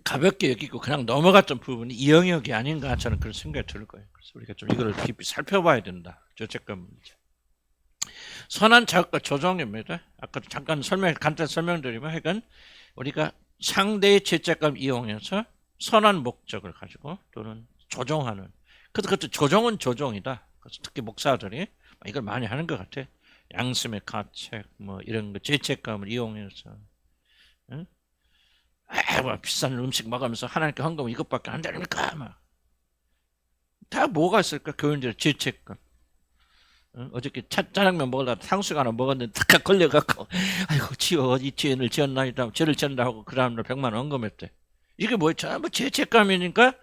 가볍게 여기고 그냥 넘어갔던 부분이 이 영역이 아닌가 저는 그런 생각이 들 거예요. 그래서 우리가 좀 이걸 깊이 살펴봐야 된다. 죄책감 문제. 선한 자극과 조정입니다. 아까도 잠깐 간단히 설명드리면 하여간 우리가 상대의 죄책감 이용해서 선한 목적을 가지고 또는 조정하는 그것도 조정은 조정이다. 그래서 특히 목사들이 이걸 많이 하는 것 같아. 양심의 가책 뭐 이런 거 죄책감을 이용해서 응? 비싼 음식 먹으면서 하나님께 헌금 이것밖에 안 되니까 막. 다 뭐가 있을까? 교인들의 죄책감. 어저께 짜장면 먹으려다 탕수육 하나 먹었는데 딱 걸려갖고 아이고 지어 이 죄를 지었나이다 죄를 지었나 하고 그 다음날 100만 원 헌금했대. 이게 뭐예요? 전부 죄책감이니까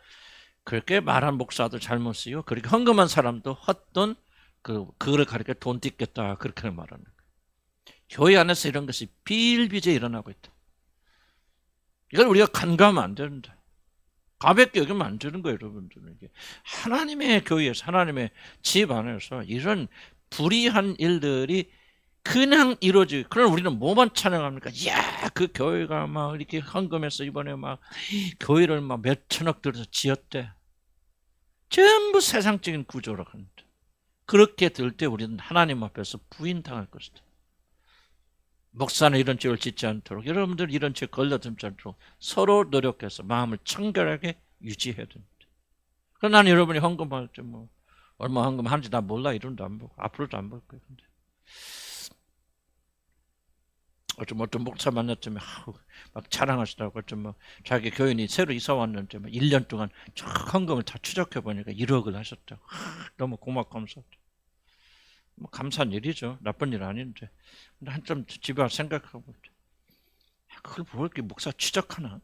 그렇게 말한 목사도 잘못이요. 그렇게 헌금한 사람도 헛돈 그거를 가리켜 돈 뜯겠다 그렇게 말하는 거예요. 교회 안에서 이런 것이 비일비재 일어나고 있다. 이걸 우리가 간과하면 안 된다. 가볍게 여기면 안 되는 거예요, 여러분들. 하나님의 교회에서 하나님의 집 안에서 이런 불의한 일들이 그냥 이루어지고 그럼 우리는 뭐만 찬양합니까? 이야 그 교회가 막 이렇게 헌금해서 이번에 막 교회를 막 몇천억 들여서 지었대. 전부 세상적인 구조로 한다. 그렇게 될 때 우리는 하나님 앞에서 부인당할 것이다. 목사는 이런 죄를 짓지 않도록 여러분들 이런 죄 걸려들지 않도록 서로 노력해서 마음을 청결하게 유지해야 됩니다. 그럼 나는 여러분이 헌금할 때 뭐 얼마 헌금하는지 나 몰라 이런도 안 보고 앞으로도 안 볼 거예요. 근데 어떤 목사 만났더니 막 자랑하시더라고. 뭐 자기 교인이 새로 이사 왔는데 막 1년 동안 헌금을 다 추적해 보니까 1억을 하셨다고. 너무 고맙고 감사하다. 뭐 감사한 일이죠. 나쁜 일 아닌데. 근데 한점 집에 와서 생각하고 그걸 뭐 이렇게 목사 추적하나?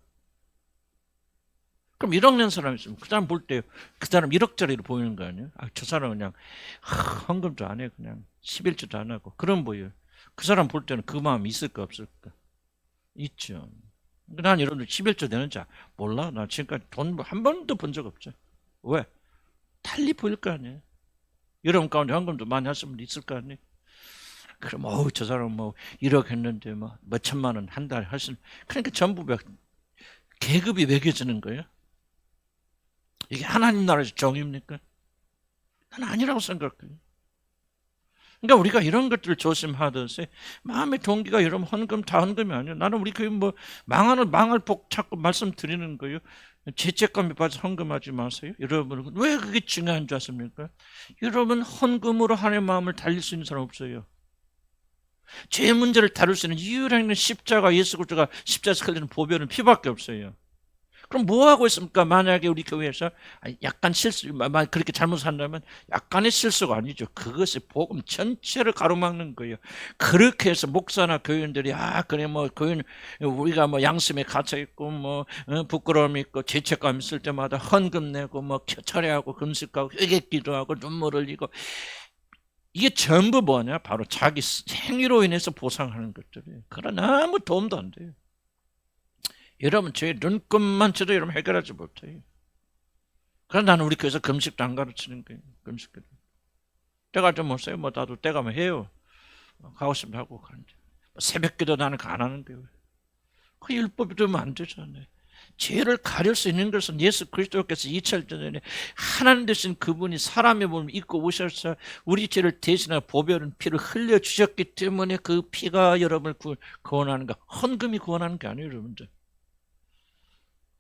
그럼 1억 낸 사람이 있으면 그 사람 볼 때 그 사람 1억짜리로 보이는 거 아니에요? 저 사람은 그냥 헌금도 안 해. 그냥 11조도 안 하고. 그럼 뭐예요? 그 사람 볼 때는 그 마음이 있을까 없을까? 있죠. 난 여러분들 11조 되는지 몰라. 나 지금까지 돈 한 번도 본 적 없죠. 왜? 달리 보일 거 아니에요. 여러분 가운데 헌금도 많이 하시는 분 있을 거 아니에요. 그럼 저 사람 뭐 1억 했는데 뭐 몇천만 원 한 달에 하시는 그러니까 전부 계급이 매겨지는 거예요. 이게 하나님 나라에서 정의입니까? 난 아니라고 생각해요. 그러니까 우리가 이런 것들을 조심하듯이 마음의 동기가 여러분 헌금 다 헌금이 아니에요. 나는 우리 교회 뭐 망할 복 자꾸 말씀드리는 거예요. 죄책감에 빠져 헌금하지 마세요. 여러분 왜 그게 중요한 줄 아십니까? 여러분 헌금으로 하나님의 마음을 달릴 수 있는 사람 없어요. 죄 문제를 다룰 수 있는 유일한 십자가 예수 그리스도가 십자가에서 흘리는 보혈은 피밖에 없어요. 그럼 뭐 하고 있습니까? 만약에 우리 교회에서 약간 실수, 그렇게 잘못 산다면 약간의 실수가 아니죠. 그것이 복음 전체를 가로막는 거예요. 그렇게 해서 목사나 교인들이 그래 뭐 교인 우리가 뭐 양심에 갇혀 있고 뭐 부끄러움이 있고 죄책감 있을 때마다 헌금 내고 뭐 철회하고 금식하고 회개기도하고 눈물 흘리고 이게 전부 뭐냐? 바로 자기 행위로 인해서 보상하는 것들이에요. 그러나 아무 도움도 안 돼요. 여러분 제 눈금만 쳐도 여러분 해결하지 못해요. 그래서 나는 우리 교회에서 금식도 안 가르치는 거예요. 금식도. 때가 좀 없어요. 뭐 나도 때가면 해요. 가고 싶으면 하고 가는데 새벽기도 나는 안 하는 거예요. 그 율법이 되면 안 되잖아요. 죄를 가릴 수 있는 것은 예수 그리스도께서 2000년 전에 하나님 되신 그분이 사람의 몸을 입고 오셔서 우리 죄를 대신하여 보배로운 피를 흘려주셨기 때문에 그 피가 여러분을 구원하는 거. 헌금이 구원하는 게 아니에요. 여러분들.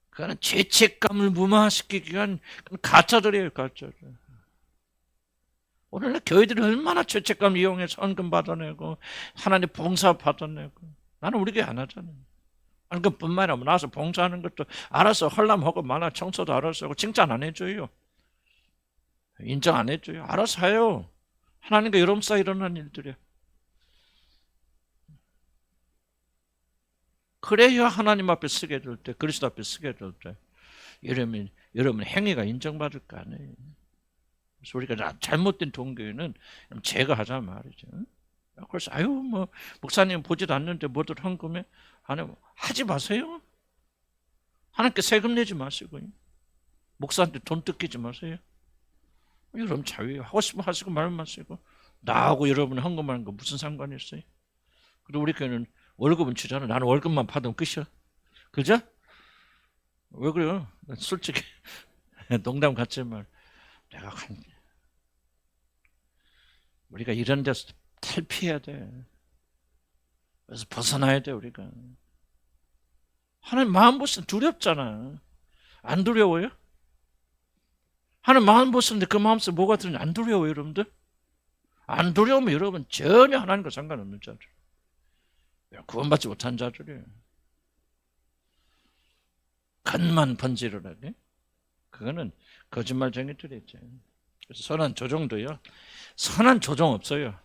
그거는 죄책감을 무마시키기 위한 가짜들이에요. 가짜들. 오늘날 교회들이 얼마나 죄책감을 이용해서 헌금 받아내고 하나님 봉사 받아내고 나는 우리 교회 안 하잖아요. 헌금뿐만 아니라 나와서 봉사하는 것도 알아서 헐람하고 만화 청소도 알아서 하고 칭찬 안 해줘요. 인정 안 해줘요. 알아서 해요. 하나님과 여러분 사이 일어난 일들이에요. 그래야 하나님 앞에 쓰게 될 때, 그리스도 앞에 쓰게 될 때, 여러분 행위가 인정받을 거 아니에요. 그래서 우리가 잘못된 동교회는 제가 하자 말이죠. 그래서 뭐 목사님 보지도 않는데 뭐들 헌금해? 하지 마세요. 하나님께 세금 내지 마시고요. 목사한테 돈 뜯기지 마세요. 여러분 자유예요. 하고 싶으면 하시고 말면 마시고 나하고 여러분 헌금하는 거 무슨 상관이 있어요? 그리고 우리 교회는 월급은 주잖아. 나는 월급만 받으면 끝이야. 그죠? 왜 그래요? 솔직히 농담 같지만 내가 우리가 이런 데서 탈피해야 돼. 그래서 벗어나야 돼 우리가. 하나님 마음 보시면 두렵잖아. 안 두려워요? 하나님 마음 보시는데 그 마음속에 뭐가 들었는지 안 두려워요 여러분들? 안 두려우면 여러분 전혀 하나님과 상관없는 자들. 구원받지 못한 자들이에요. 겉만 번지르라네. 그거는 거짓말쟁이들이죠. 그래서 선한 조정도요. 선한 조정 없어요.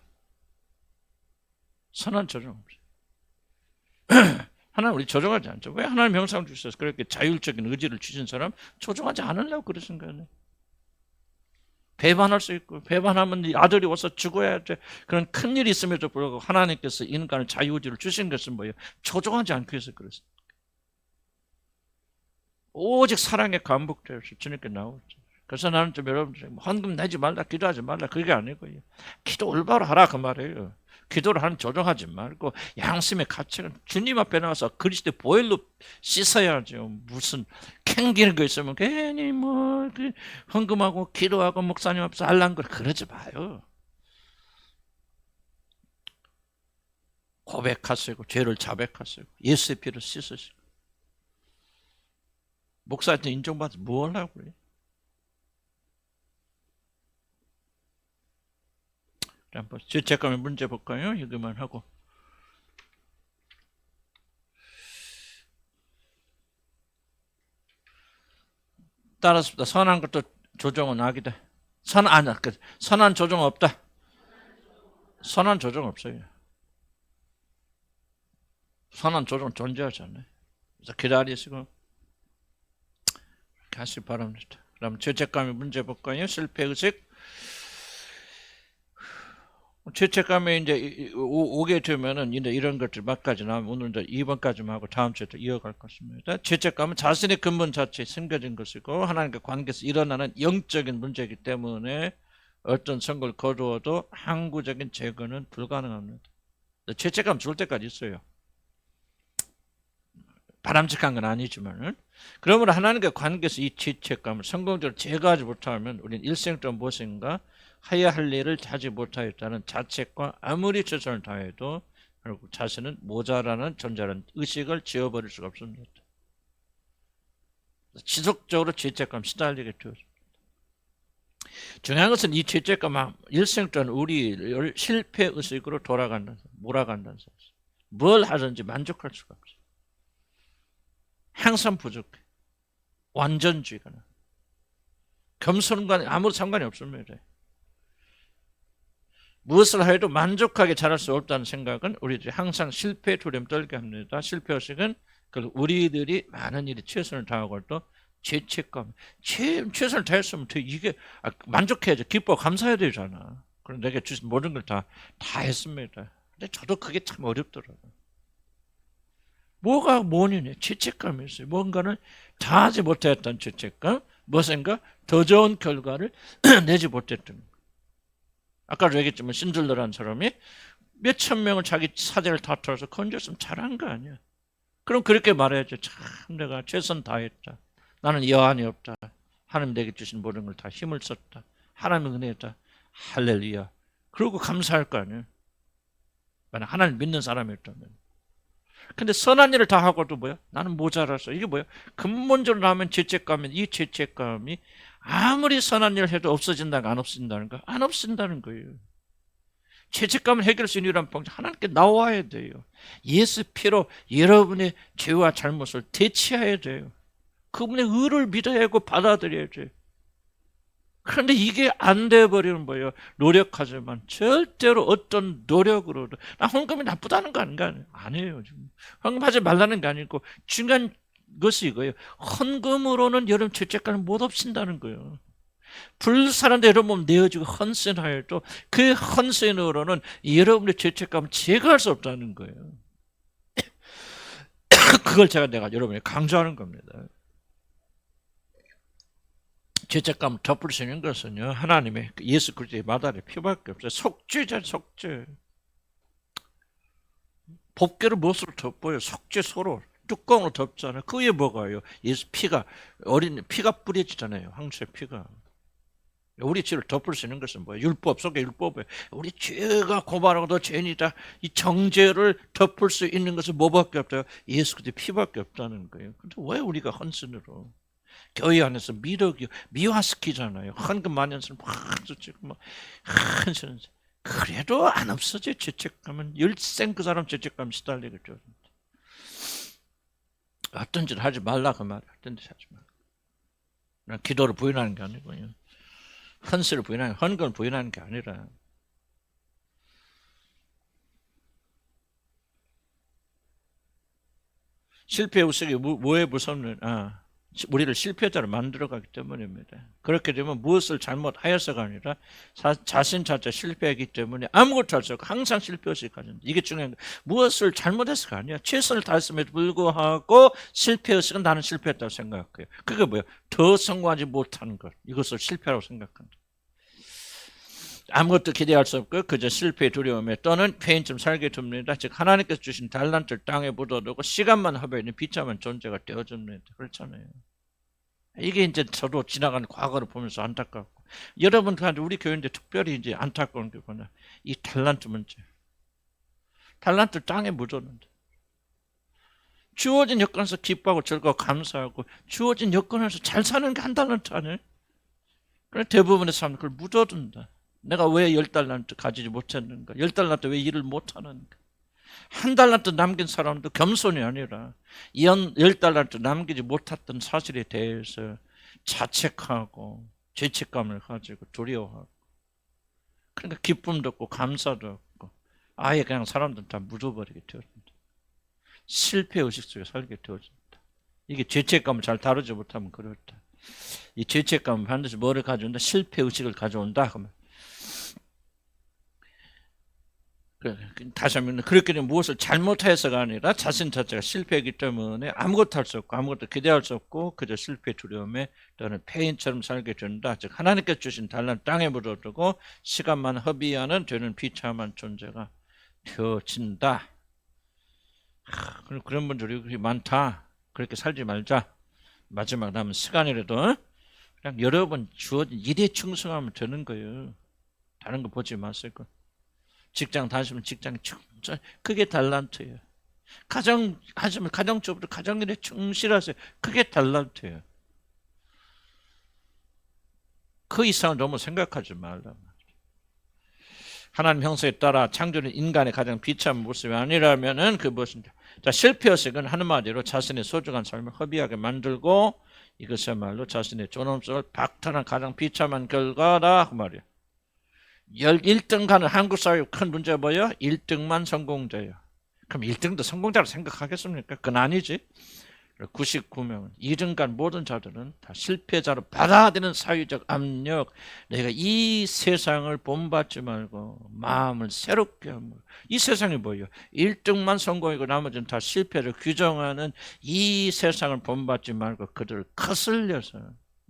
선한 조정 없어요. 하나님 우리 조정하지 않죠. 왜 하나님 형상을 주셔서 그렇게 자율적인 의지를 주신 사람 조정하지 않으려고 그러신 거예요. 배반할 수 있고 배반하면 아들이 와서 죽어야 돼. 그런 큰일이 있음에도 불구하고 하나님께서 인간을 자유의지를 주신 것은 뭐예요? 조종하지 않기 위해서 그렇습니다. 오직 사랑에 감복되어서 주님께 나오죠. 그래서 나는 좀 여러분들 헌금 내지 말라 기도하지 말라 그게 아니고요. 기도 올바로 하라 그 말이에요. 기도를 하는 조종하지 말고 양심의 가치는 주님 앞에 나와서 그리스도의 보혈로 씻어야죠. 무슨 캥기는 거 있으면 괜히 뭐 헌금하고 기도하고 목사님 앞에서 알랑거리 그러지 마요. 고백하시고 죄를 자백하시고 예수의 피로 씻으시고 목사한테 인정받아서 뭘 하고요. 한번 죄책감의 문제 볼까요? 이거만 하고 따라서 선한 것도 조정은 악이다. 선한 조정 없다. 선한 조정 없어요. 선한 조정 존재하지 않아요. 그래서 기다리시고 하시기 바랍니다. 그럼 죄책감의 문제 볼까요? 실패의식. 죄책감에 이제 오게 되면은 이제 이런 것들 몇 가지 나오면 오늘 이제 2번까지만 하고 다음 주에 또 이어갈 것입니다. 죄책감은 자신의 근본 자체에 숨겨진 것이고 하나님과 관계에서 일어나는 영적인 문제이기 때문에 어떤 선거를 거두어도 항구적인 제거는 불가능합니다. 죄책감 죽을 때까지 있어요. 바람직한 건 아니지만 그러므로 하나님과 관계에서 이 죄책감을 성공적으로 제거하지 못하면 우리는 일생 동안 무엇인가 해야 할 일을 하지 못하였다는 자책과 아무리 최선을 다해도 결국 자신은 모자라는 존재라는 의식을 지워버릴 수가 없습니다. 지속적으로 죄책감 시달리게 되어집니다. 중요한 것은 이 죄책감 일생 동안 우리를 실패의식으로 몰아간다는 사실. 뭘 하든지 만족할 수가 없어요. 항상 부족해. 완전주의가 나. 겸손과 아무 상관이 없습니다. 무엇을 해도 만족하게 잘할 수 없다는 생각은 우리들이 항상 실패 두려움 떨게 합니다. 실패의식은 우리들이 많은 일에 최선을 다하고 또 죄책감, 최선을 다했으면 이게 만족해야죠. 기뻐 감사해야 되잖아. 그럼 내가 주신 모든 걸 다 했습니다. 근데 저도 그게 참 어렵더라고요. 뭐가 원인이에요? 죄책감이 있어요. 뭔가를 다 하지 못했던 죄책감, 무엇인가 더 좋은 결과를 내지 못했던 거. 아까도 얘기했지만 신들러라는 사람이 몇천 명을 자기 사제를 다 털어서 건졌으면 잘한 거 아니야. 그럼 그렇게 말해야죠. 참 내가 최선 다했다. 나는 여한이 없다. 하나님 내게 주신 모든 걸 다 힘을 썼다. 하나님의 은혜다. 할렐루야. 그러고 감사할 거 아니에요. 만약 하나님 믿는 사람이었다면. 근데 선한 일을 다 하고도 뭐야? 나는 모자라서. 이게 뭐야? 근본적으로 나면 죄책감이, 이 죄책감이 아무리 선한 일을 해도 없어진다가 안 없어진다는 거? 안 없어진다는 거예요. 죄책감을 해결할 수 있는 유일한 방법, 하나님께 나와야 돼요. 예수 피로 여러분의 죄와 잘못을 대체해야 돼요. 그분의 의를 믿어야 하고 받아들여야 돼요. 그런데 이게 안 돼버리는 거예요. 노력하지만 절대로 어떤 노력으로도 나 헌금이 나쁘다는 거 아니에요. 헌금하지 말라는 게 아니고 중요한 것이 이거예요. 헌금으로는 여러분 죄책감을 못 없앤다는 거예요. 불사는데 여러분 내어주고 헌신하여도 그 헌신으로는 여러분의 죄책감을 제거할 수 없다는 거예요. 그걸 내가 여러분에게 강조하는 겁니다. 죄책감을 덮을 수 있는 것은요, 하나님의 예수 그리스도의 마다의 피밖에 없어요. 속죄자, 속죄. 법궤를 무엇으로 덮어요? 속죄 소로 뚜껑으로 덮잖아요. 그 위에 뭐가요? 예수 피가, 어린 피가 뿌려지잖아요. 황소의 피가. 우리 죄를 덮을 수 있는 것은 뭐예요? 율법 속에 율법에 우리 죄가 고발하고 너 죄인이다. 이 정죄를 덮을 수 있는 것은 뭐밖에 없어요? 예수 그리스도의 피밖에 없다는 거예요. 근데 왜 우리가 헌신으로? 교회 안에서 미화시키잖아요. 헌금 많이 하는 사람 막 저치고 막 헌신. 그래도 안 없어져. 죄책감은 일생 그 사람 죄책감 시달리게 됩니다. 어떤 짓을 하지 말라 그 말이야. 어떤 짓 하지 말라. 난 기도를 부인하는 게 아니고요. 헌신을 부인하는, 헌금을 부인하는 게 아니라 실패 의식이 뭐에 무섭는 우리를 실패자로 만들어가기 때문입니다. 그렇게 되면 무엇을 잘못하여서가 아니라 자신 자체 실패하기 때문에 아무것도 할 수 없고 항상 실패의식을 가진다. 이게 중요한 거예요. 무엇을 잘못해서가 아니야. 최선을 다했음에도 불구하고 실패의식은 나는 실패했다고 생각해요. 그게 뭐예요? 더 성공하지 못하는 것. 이것을 실패라고 생각한다. 아무것도 기대할 수 없고 그저 실패의 두려움에 또는 폐인처럼 살게 됩니다. 즉 하나님께서 주신 달란트를 땅에 묻어두고 시간만 허비하는 비참한 존재가 되어집니다. 그렇잖아요. 이게 이제 저도 지나가는 과거를 보면서 안타깝고 여러분한테 우리 교회인데 특별히 이제 안타까운 게 뭐냐, 이 달란트 문제. 달란트를 땅에 묻었는데 주어진 여건에서 기뻐하고 즐거워 감사하고 주어진 여건에서 잘 사는 게 한 달란트 아니에요? 그런데 대부분의 사람들 그걸 묻어둔다. 내가 왜 10달란트 가지지 못했는가? 10달란트 왜 일을 못하는가? 한 달란트 남긴 사람도 겸손이 아니라 10달란트 남기지 못했던 사실에 대해서 자책하고 죄책감을 가지고 두려워하고, 그러니까 기쁨도 없고 감사도 없고 아예 그냥 사람들 다 묻어버리게 되어진다. 실패의식 속에 살게 되어진다. 이게 죄책감을 잘 다루지 못하면 그렇다. 이 죄책감은 반드시 뭐를 가져온다? 실패의식을 가져온다. 그러면 다시 한번 그렇게 되면 무엇을 잘못해서가 아니라 자신 자체가 실패하기 때문에 아무것도 할 수 없고 아무것도 기대할 수 없고 그저 실패 두려움에 또는 폐인처럼 살게 된다. 즉 하나님께서 주신 달란트 땅에 묻어두고 시간만 허비하는 되는 비참한 존재가 되어진다. 그런 분들이 많다. 그렇게 살지 말자. 마지막 남은 시간이라도 그냥 여러분 주어진 일에 충성하면 되는 거예요. 다른 거 보지 마세요. 직장 다니시면 직장에 충실, 그게 달란트예요. 가정 하시면 가정적으로 가정일에 충실하세요. 그게 달란트예요. 그 이상은 너무 생각하지 말라. 하나님 형상에 따라 창조된 인간의 가장 비참한 모습이 아니라면은 그 무엇인가? 자, 실패의식은 한마디로 자신의 소중한 삶을 허비하게 만들고 이것이야말로 자신의 존엄성을 박탈한 가장 비참한 결과다 그 말이야. 1등 가는 한국 사회의 큰 문제가 뭐예요? 1등만 성공자예요. 그럼 1등도 성공자로 생각하겠습니까? 그건 아니지. 99명은 2등 간 모든 자들은 다 실패자로 받아들이는 사회적 압력. 내가 이 세상을 본받지 말고 마음을 새롭게 하는 거예요. 이 세상이 뭐예요? 1등만 성공이고 나머지는 다 실패를 규정하는 이 세상을 본받지 말고 그들을 거슬려서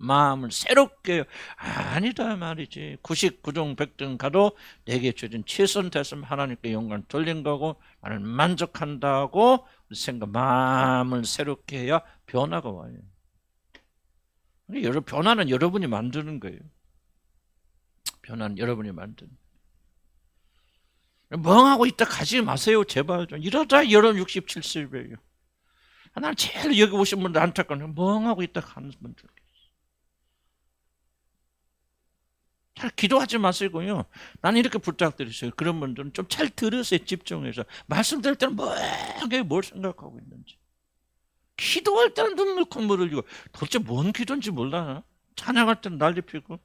마음을 새롭게 아니다 말이지. 99등 100등 가도 내게 주어진 최선 됐으면 하나님께 영광을 돌린 거고 나는 만족한다고 생각, 마음을 새롭게 해야 변화가 와요. 변화는 여러분이 만드는 거예요. 변화는 여러분이 만드는 거예요. 멍하고 있다 가지 마세요. 제발 좀. 이러다 여러분 60, 70이에요. 나는 제일 여기 오신 분들 안타까운 멍하고 있다 가는 분들. 잘 기도하지 마시고요. 나는 이렇게 부탁드리세요. 그런 분들은 좀 잘 들으세요. 집중해서. 말씀드릴 때는 멍하게 뭘 생각하고 있는지. 기도할 때는 눈물 콧물 흘리고 도대체 뭔 기도인지 몰라. 찬양할 때는 난리 피고.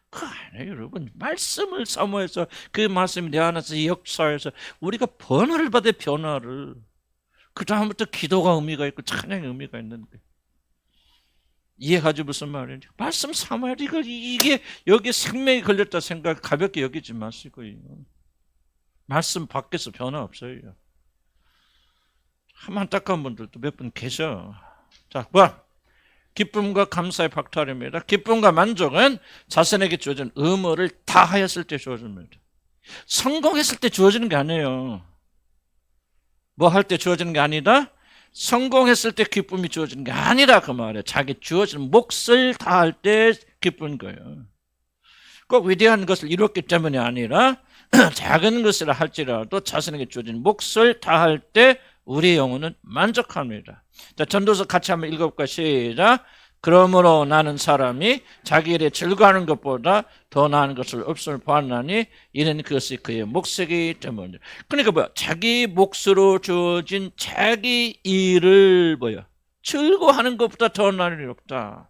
그 아니에요, 여러분. 말씀을 사모해서 그 말씀이 내 안에서 역사해서 우리가 변화를 받아 변화를. 그 다음부터 기도가 의미가 있고 찬양의 의미가 있는데. 이해하지 무슨 말인지. 말씀 삼아야 이게 여기 생명이 걸렸다 생각 가볍게 여기지 마시고요. 말씀 밖에서 변화 없어요. 참 안타까운 분들도 몇 분 계셔. 자, 기쁨과 감사의 박탈입니다. 기쁨과 만족은 자신에게 주어진 의무를 다하였을 때 주어집니다. 성공했을 때 주어지는 게 아니에요. 뭐 할 때 주어지는 게 아니다? 성공했을 때 기쁨이 주어지는 게 아니라 그 말이에요. 자기 주어진 몫을 다할 때 기쁜 거예요. 꼭 위대한 것을 이뤘기 때문이 아니라 작은 것이라 할지라도 자신에게 주어진 몫을 다할 때 우리의 영혼은 만족합니다. 자, 전도서 같이 한번 읽어볼까? 시작. 그러므로 나는 사람이 자기 일에 즐거워하는 것보다 더 나은 것을 없음을 보았나니 이는 그것이 그의 몫이기 때문이다. 그러니까 뭐야? 자기 몫으로 주어진 자기 일을 뭐야? 즐거워하는 것보다 더 나은 일이 없다.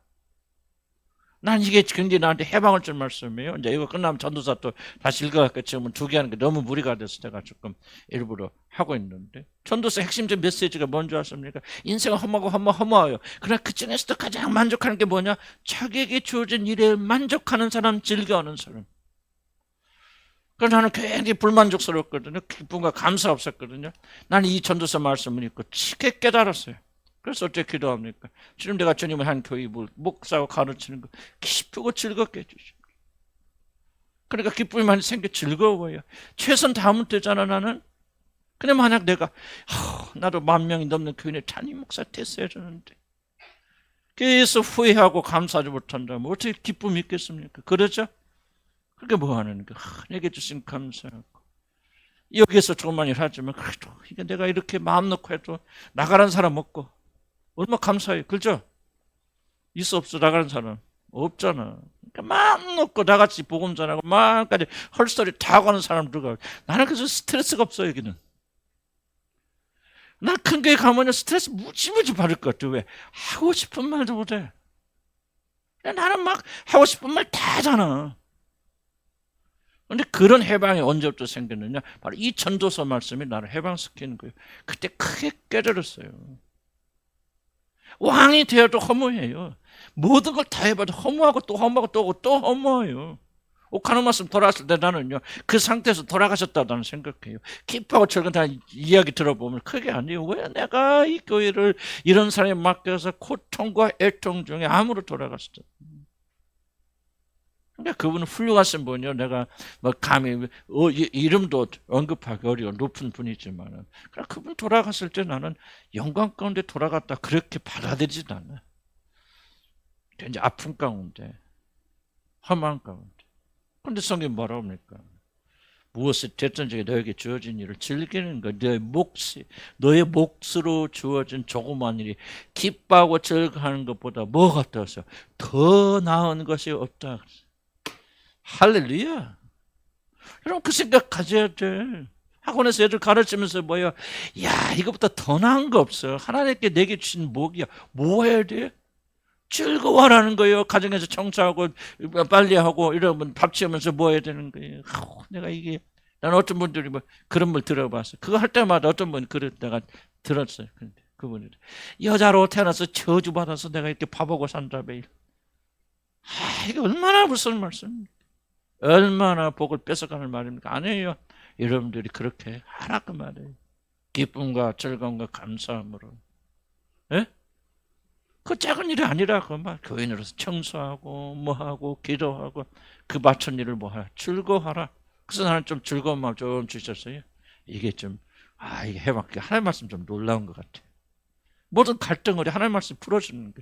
난 이게 굉장히 나한테 해방을 줄 말씀이에요. 이제 이거 끝나면 전도사 또 다시 읽어갈까. 지금은 2개 하는 게 너무 무리가 돼서 제가 조금 일부러 하고 있는데. 전도사 핵심적 메시지가 뭔지 아십니까? 인생은 허무해요. 그러나 그 중에서도 가장 만족하는 게 뭐냐? 자기에게 주어진 일에 만족하는 사람, 즐겨하는 사람. 그래서 나는 굉장히 불만족스러웠거든요. 기쁨과 감사 없었거든요. 나는 이 전도사 말씀을 읽고 쉽게 깨달았어요. 그래서 어떻게 기도합니까? 지금 내가 주님을 한 교육을 목사고 가르치는 거 기쁘고 즐겁게 해주시고. 그러니까 기쁨이 많이 생겨 즐거워요. 최선 다하면 되잖아 나는. 근데 만약 내가 나도 10,000명이 넘는 교인의 담임 목사 됐어야 되는데 계속 후회하고 감사하지 못한다면 어떻게 기쁨이 있겠습니까? 그러죠? 그게 뭐 하는 거야? 내게 주신 감사하고. 여기에서 조금만 일하지만 그래도 이게 내가 이렇게 마음 놓고 해도 나가는 사람 없고 얼마나 감사해요. 그렇죠? 있어 없어 나가는 사람 없잖아. 그러니까 마음 놓고 나같이 복음 전하고 마음까지 헐소리 다 가는 사람 들어가. 나는 그래서 스트레스가 없어 여기는. 나 큰 교회 가면 스트레스 무지무지 받을 것 같아. 왜? 하고 싶은 말도 못해. 나는 막 하고 싶은 말 다 하잖아. 그런데 그런 해방이 언제부터 생겼느냐? 바로 이 전도서 말씀이 나를 해방시키는 거예요. 그때 크게 깨달았어요. 왕이 되어도 허무해요. 모든 걸 다 해봐도 허무하고 또 허무하고 또 허무해요. 오카노 말씀 돌아왔을 때 나는요, 그 상태에서 돌아가셨다고 나는 생각해요. 기뻐하고 즐거운 다 이야기 들어보면 그게 아니에요. 왜 내가 이 교회를 이런 사람에 맡겨서 고통과 애통 중에 암으로 돌아갔어. 그러니까 그분은 훌륭하신 분이요. 내가 뭐 감히 이름도 언급하기 어려운 높은 분이지만, 그분 돌아갔을 때 나는 영광 가운데 돌아갔다 그렇게 받아들이지 않아. 이제 아픔 가운데, 험한 가운데. 근데 성경 뭐라고 합니까? 무엇이 됐든지 너에게 주어진 일을 즐기는 것, 너의 몫으로 주어진 조그만 일이 기뻐하고 즐거워하는 것보다 뭐가 더 나은 것이 없다. 할렐루야. 여러분 그 생각 가져야 돼. 학원에서 애들 가르치면서 뭐야? 야, 이것보다 더 나은 거 없어. 하나님께 내게 주신 복이야. 뭐 해야 돼? 즐거워하라는 거예요. 가정에서 청소하고 빨리 하고 이러면 밥 지으면서 뭐 해야 되는 거예요. 내가 이게 난 어떤 분들이 뭐 그런 걸 들어봤어. 그거 할 때마다 어떤 분 그랬 내가 들었어요. 근데 그분이 여자로 태어나서 저주받아서 내가 이렇게 밥하고 산다 매일. 이게 얼마나 무슨 말씀? 얼마나 복을 뺏어가는 말입니까? 아니에요. 여러분들이 그렇게 하라 그 말이에요. 기쁨과 즐거움과 감사함으로. 예? 그 작은 일이 아니라 그 말. 교인으로서 청소하고 뭐하고 기도하고 그 맡은 일을 뭐하라. 즐거워하라. 그래서 나는 좀 즐거운 마음 좀 주셨어요. 이게 좀 이게 해봤게 하나님 말씀 좀 놀라운 것 같아. 모든 갈등을 하나님 말씀 풀어주는 거.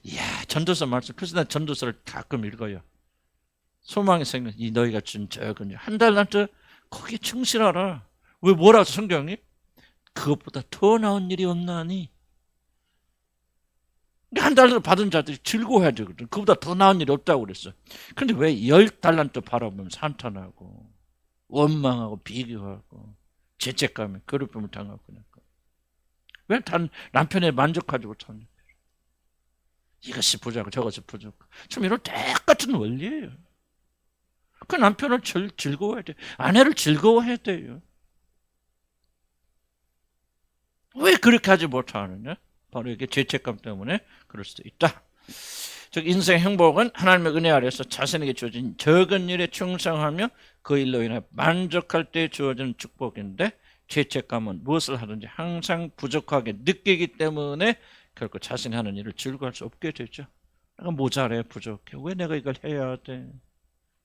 이야 전도서 말씀. 그래서 난 전도서를 가끔 읽어요. 소망이 생긴 이 너희가 준 적은 한 달란트 거기에 충실하라. 왜 뭐라고 성경이? 그것보다 더 나은 일이 없나니. 한 달란트 받은 자들이 즐거워해야 되거든. 그보다 더 나은 일이 없다고 그랬어. 그런데 왜 10달란트 바라보면 산탄하고 원망하고 비교하고 죄책감에 괴롭힘을 당하고 그러니까. 왜 남편에 만족하지 못하냐. 이것이 부자고 저것이 부자고. 참 이런 똑같은 원리예요. 그 남편을 즐거워해야 돼. 아내를 즐거워해야 돼요. 왜 그렇게 하지 못하느냐? 바로 이게 죄책감 때문에 그럴 수도 있다. 즉 인생 행복은 하나님의 은혜 아래서 자신에게 주어진 적은 일에 충성하며 그 일로 인해 만족할 때 주어진 축복인데 죄책감은 무엇을 하든지 항상 부족하게 느끼기 때문에 결코 자신이 하는 일을 즐거워할 수 없게 되죠. 내가 모자래 부족해. 왜 내가 이걸 해야 돼?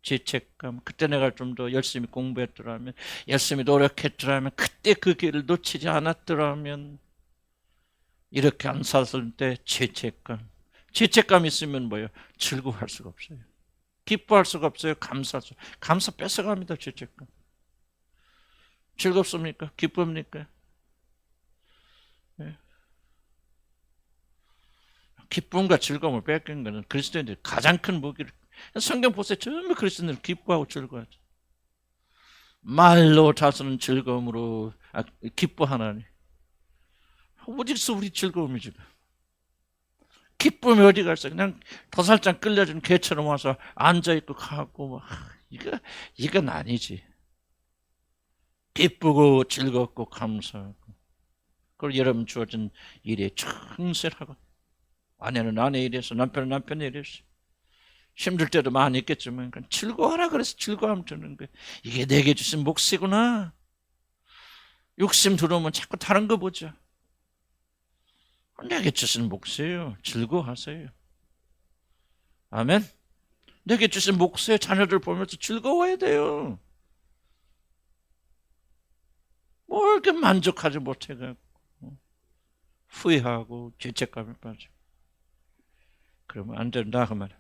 죄책감. 그때 내가 좀 더 열심히 공부했더라면 열심히 노력했더라면 그때 그 길을 놓치지 않았더라면 이렇게 안 샀을 때 죄책감. 죄책감 있으면 뭐예요? 즐거워할 수가 없어요. 기뻐할 수가 없어요. 감사 뺏어갑니다. 죄책감. 즐겁습니까? 기쁩니까? 네. 기쁨과 즐거움을 뺏긴 것은 그리스도인들이 가장 큰 무기를. 성경 보세요. 전부 그리스도인들은 기뻐하고 즐거워하죠. 말로 다스는 즐거움으로 기뻐하나니. 어디서 우리 즐거움이 지금. 기쁨이 어디 갔어? 그냥 도살장 끌려준 개처럼 와서 앉아있고 가고 이건 아니지. 기쁘고 즐겁고 감사하고 그리고 여러분 주어진 일에 충실하고 아내는 아내 일에서 남편은 남편 일에서 힘들 때도 많이 있겠지만 즐거워하라 그래서 즐거움 주는 거예요. 이게 내게 주신 몫이구나. 욕심 들어오면 자꾸 다른 거 보자. 내게 주신 몫이에요. 즐거워하세요. 아멘. 내게 주신 몫에 자녀들 보면서 즐거워해야 돼요. 뭐 이렇게 만족하지 못해가지고 후회하고 죄책감에 빠져. 그러면 안 된다 그 말이야.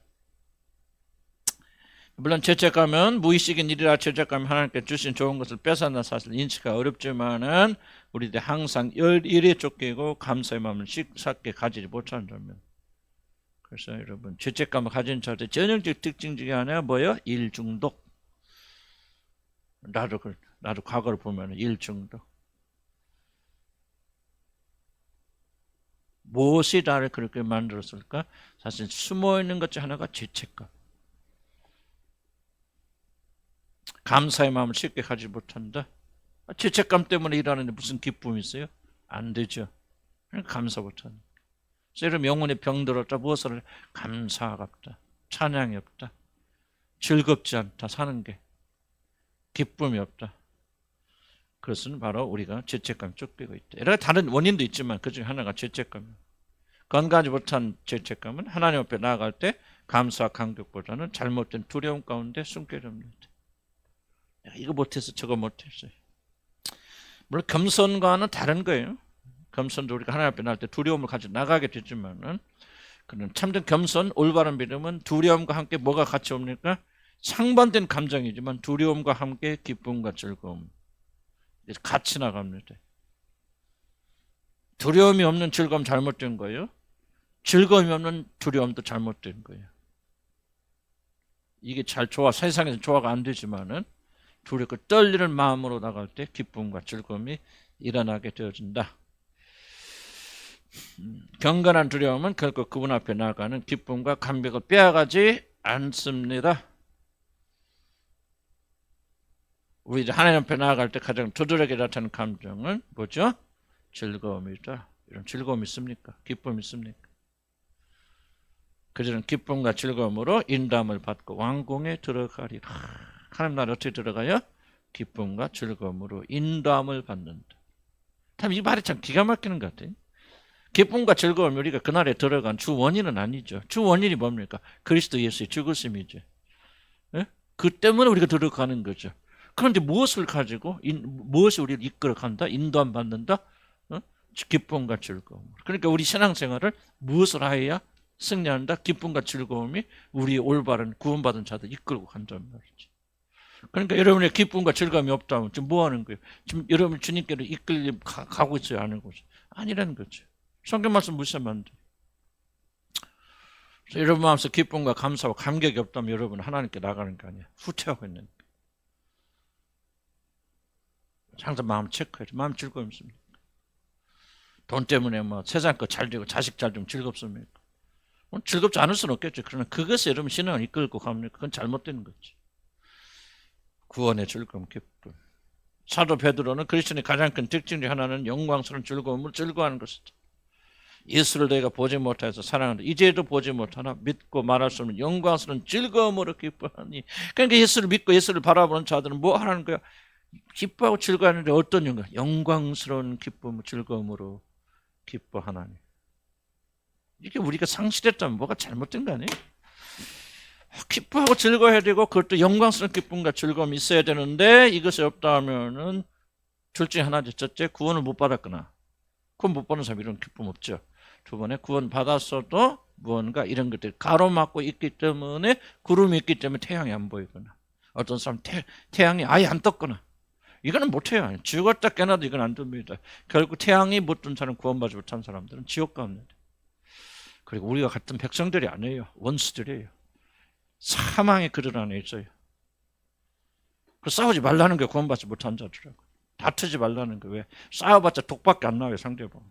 물론 죄책감은 무의식인 일이라 죄책감이 하나님께 주신 좋은 것을 뺏어나 사실 인치가 어렵지만은 우리들 항상 일에 쫓기고 감사의 마음을 쉽게 가지지 못한다면. 그래서 여러분 죄책감을 가진 자들의 전형적 특징 중에 하나가 뭐예요? 일 중독. 나도 과거를 보면 일 중독. 무엇이 나를 그렇게 만들었을까? 사실 숨어있는 것 중 하나가 죄책감. 감사의 마음을 쉽게 가지 못한다. 죄책감 때문에 일하는데 무슨 기쁨이 있어요? 안 되죠. 감사 못한다. 그래서 여러분 영혼의 병들었다. 무엇을 감사가 없다. 찬양이 없다. 즐겁지 않다. 사는 게. 기쁨이 없다. 그것은 바로 우리가 죄책감이 쫓기고 있다. 여러 다른 원인도 있지만 그중에 하나가 죄책감이에요. 건강하지 못한 죄책감은 하나님 앞에 나아갈 때 감사와 감격보다는 잘못된 두려움 가운데 숨게 됩니다. 이거 못해서 저거 못했어요. 물론 겸손과는 다른 거예요. 겸손도 우리가 하나님 앞에 나갈 때 두려움을 가지고 나가게 되지만은 그런 참된 겸손, 올바른 믿음은 두려움과 함께 뭐가 같이 옵니까? 상반된 감정이지만 두려움과 함께 기쁨과 즐거움 같이 나갑니다. 두려움이 없는 즐거움 잘못된 거예요. 즐거움이 없는 두려움도 잘못된 거예요. 이게 잘 세상에서 조화가 안 되지만은 두렵고 떨리는 마음으로 나갈 때 기쁨과 즐거움이 일어나게 되어진다. 경건한 두려움은 결코 그분 앞에 나아가는 기쁨과 감격을 빼앗가지 않습니다. 우리 하나님 앞에 나아갈 때 가장 두드러지게 나타나는 감정은 뭐죠? 즐거움이다. 이런 즐거움이 있습니까? 기쁨이 있습니까? 그들은 기쁨과 즐거움으로 인도함을 받고 왕궁에 들어가리라. 하나님 나라 어떻게 들어가요? 기쁨과 즐거움으로 인도함을 받는다. 참 이 말이 참 기가 막히는 것 같아요. 기쁨과 즐거움, 우리가 그날에 들어간 주 원인은 아니죠. 주 원인이 뭡니까? 그리스도 예수의 죽으심이죠. 예? 그 때문에 우리가 들어가는 거죠. 그런데 무엇을 가지고 무엇이 우리를 이끌어간다? 인도함 받는다? 기쁨과 즐거움. 그러니까 우리 신앙생활을 무엇을 하여야 승리한다? 기쁨과 즐거움이 우리의 올바른 구원받은 자들 이끌고 간단 말이죠. 그러니까 여러분의 기쁨과 즐거움이 없다면 지금 뭐 하는 거예요? 지금 여러분 주님께로 이끌려 가고 있어요? 안 하고 있어요? 아니라는 거죠. 성경 말씀 무시하면 안 돼요. 여러분 마음속 기쁨과 감사와 감격이 없다면 여러분은 하나님께 나가는 거 아니에요. 후퇴하고 있는 거예요. 항상 마음 체크해야죠. 마음 즐거움 있습니까? 돈 때문에 뭐 세상 거 잘 되고 자식 잘 되면 즐겁습니까? 즐겁지 않을 수는 없겠죠. 그러나 그것에 여러분 신앙을 이끌고 가면 그건 잘못된 거지. 구원의 즐거움, 기쁨. 사도 베드로는 그리스도인의 가장 큰 특징 중 하나는 영광스러운 즐거움을 즐거워하는 것이다. 예수를 너희가 보지 못해서 사랑한다. 이제도 보지 못하나 믿고 말할 수 없는 영광스러운 즐거움으로 기뻐하니. 그러니까 예수를 믿고 예수를 바라보는 자들은 뭐 하라는 거야? 기뻐하고 즐거워하는데 어떤 영광? 영광스러운 기쁨, 즐거움으로 기뻐하나니. 이게 우리가 상실했다면 뭐가 잘못된 거 아니에요? 기뻐하고 즐거워해야 되고 그것도 영광스러운 기쁨과 즐거움이 있어야 되는데 이것이 없다 하면은 둘 중에 하나죠. 첫째, 구원을 못 받았거나 구원 못 받는 사람 이런 기쁨 없죠. 두 번에 구원 받았어도 무언가 이런 것들이 가로막고 있기 때문에 구름이 있기 때문에 태양이 안 보이거나 어떤 사람 태양이 아예 안 떴거나 이거는 못해요. 죽었다 깨나도 이건 안 됩니다. 결국 태양이 못 뜬 사람 구원받지 못한 사람들은 지옥 갑니다. 그리고 우리가 같은 백성들이 아니에요. 원수들이에요. 사망의 그릇 안에 있어요. 그 싸우지 말라는 게 구원받지 못한 자들이라고. 다투지 말라는 거. 왜? 싸워봤자 독밖에 안 나와요. 상대방.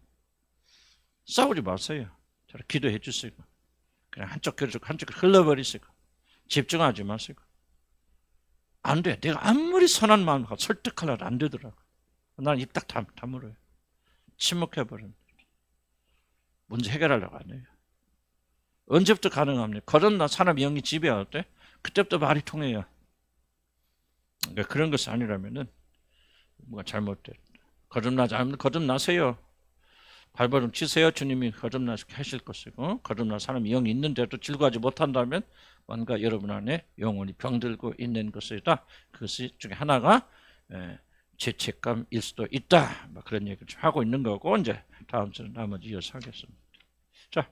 싸우지 마세요. 기도해 주세요. 그냥 한쪽 흘러버리시고 집중하지 마시고. 안 돼. 내가 아무리 선한 마음으로 설득하려도 안 되더라고. 나는 입 딱 다물어요. 침묵해버린. 문제 해결하려고 안 해요. 언제부터 가능합니까? 거듭나 사람 영이 지배할 때 그때부터 말이 통해요. 그러니까 그런 것이 아니라면은 뭐가 잘못돼. 거듭나지 않으면 거듭나세요. 발버둥 치세요. 주님이 거듭나게 하실 것이고 거듭나 사람이 영이 있는데도 즐거워하지 못한다면 뭔가 여러분 안에 영혼이 병들고 있는 것이다. 그것이 중에 하나가 죄책감일 수도 있다. 그런 얘기를 하고 있는 거고 이제 다음 주는 나머지 이어서 하겠습니다. 자.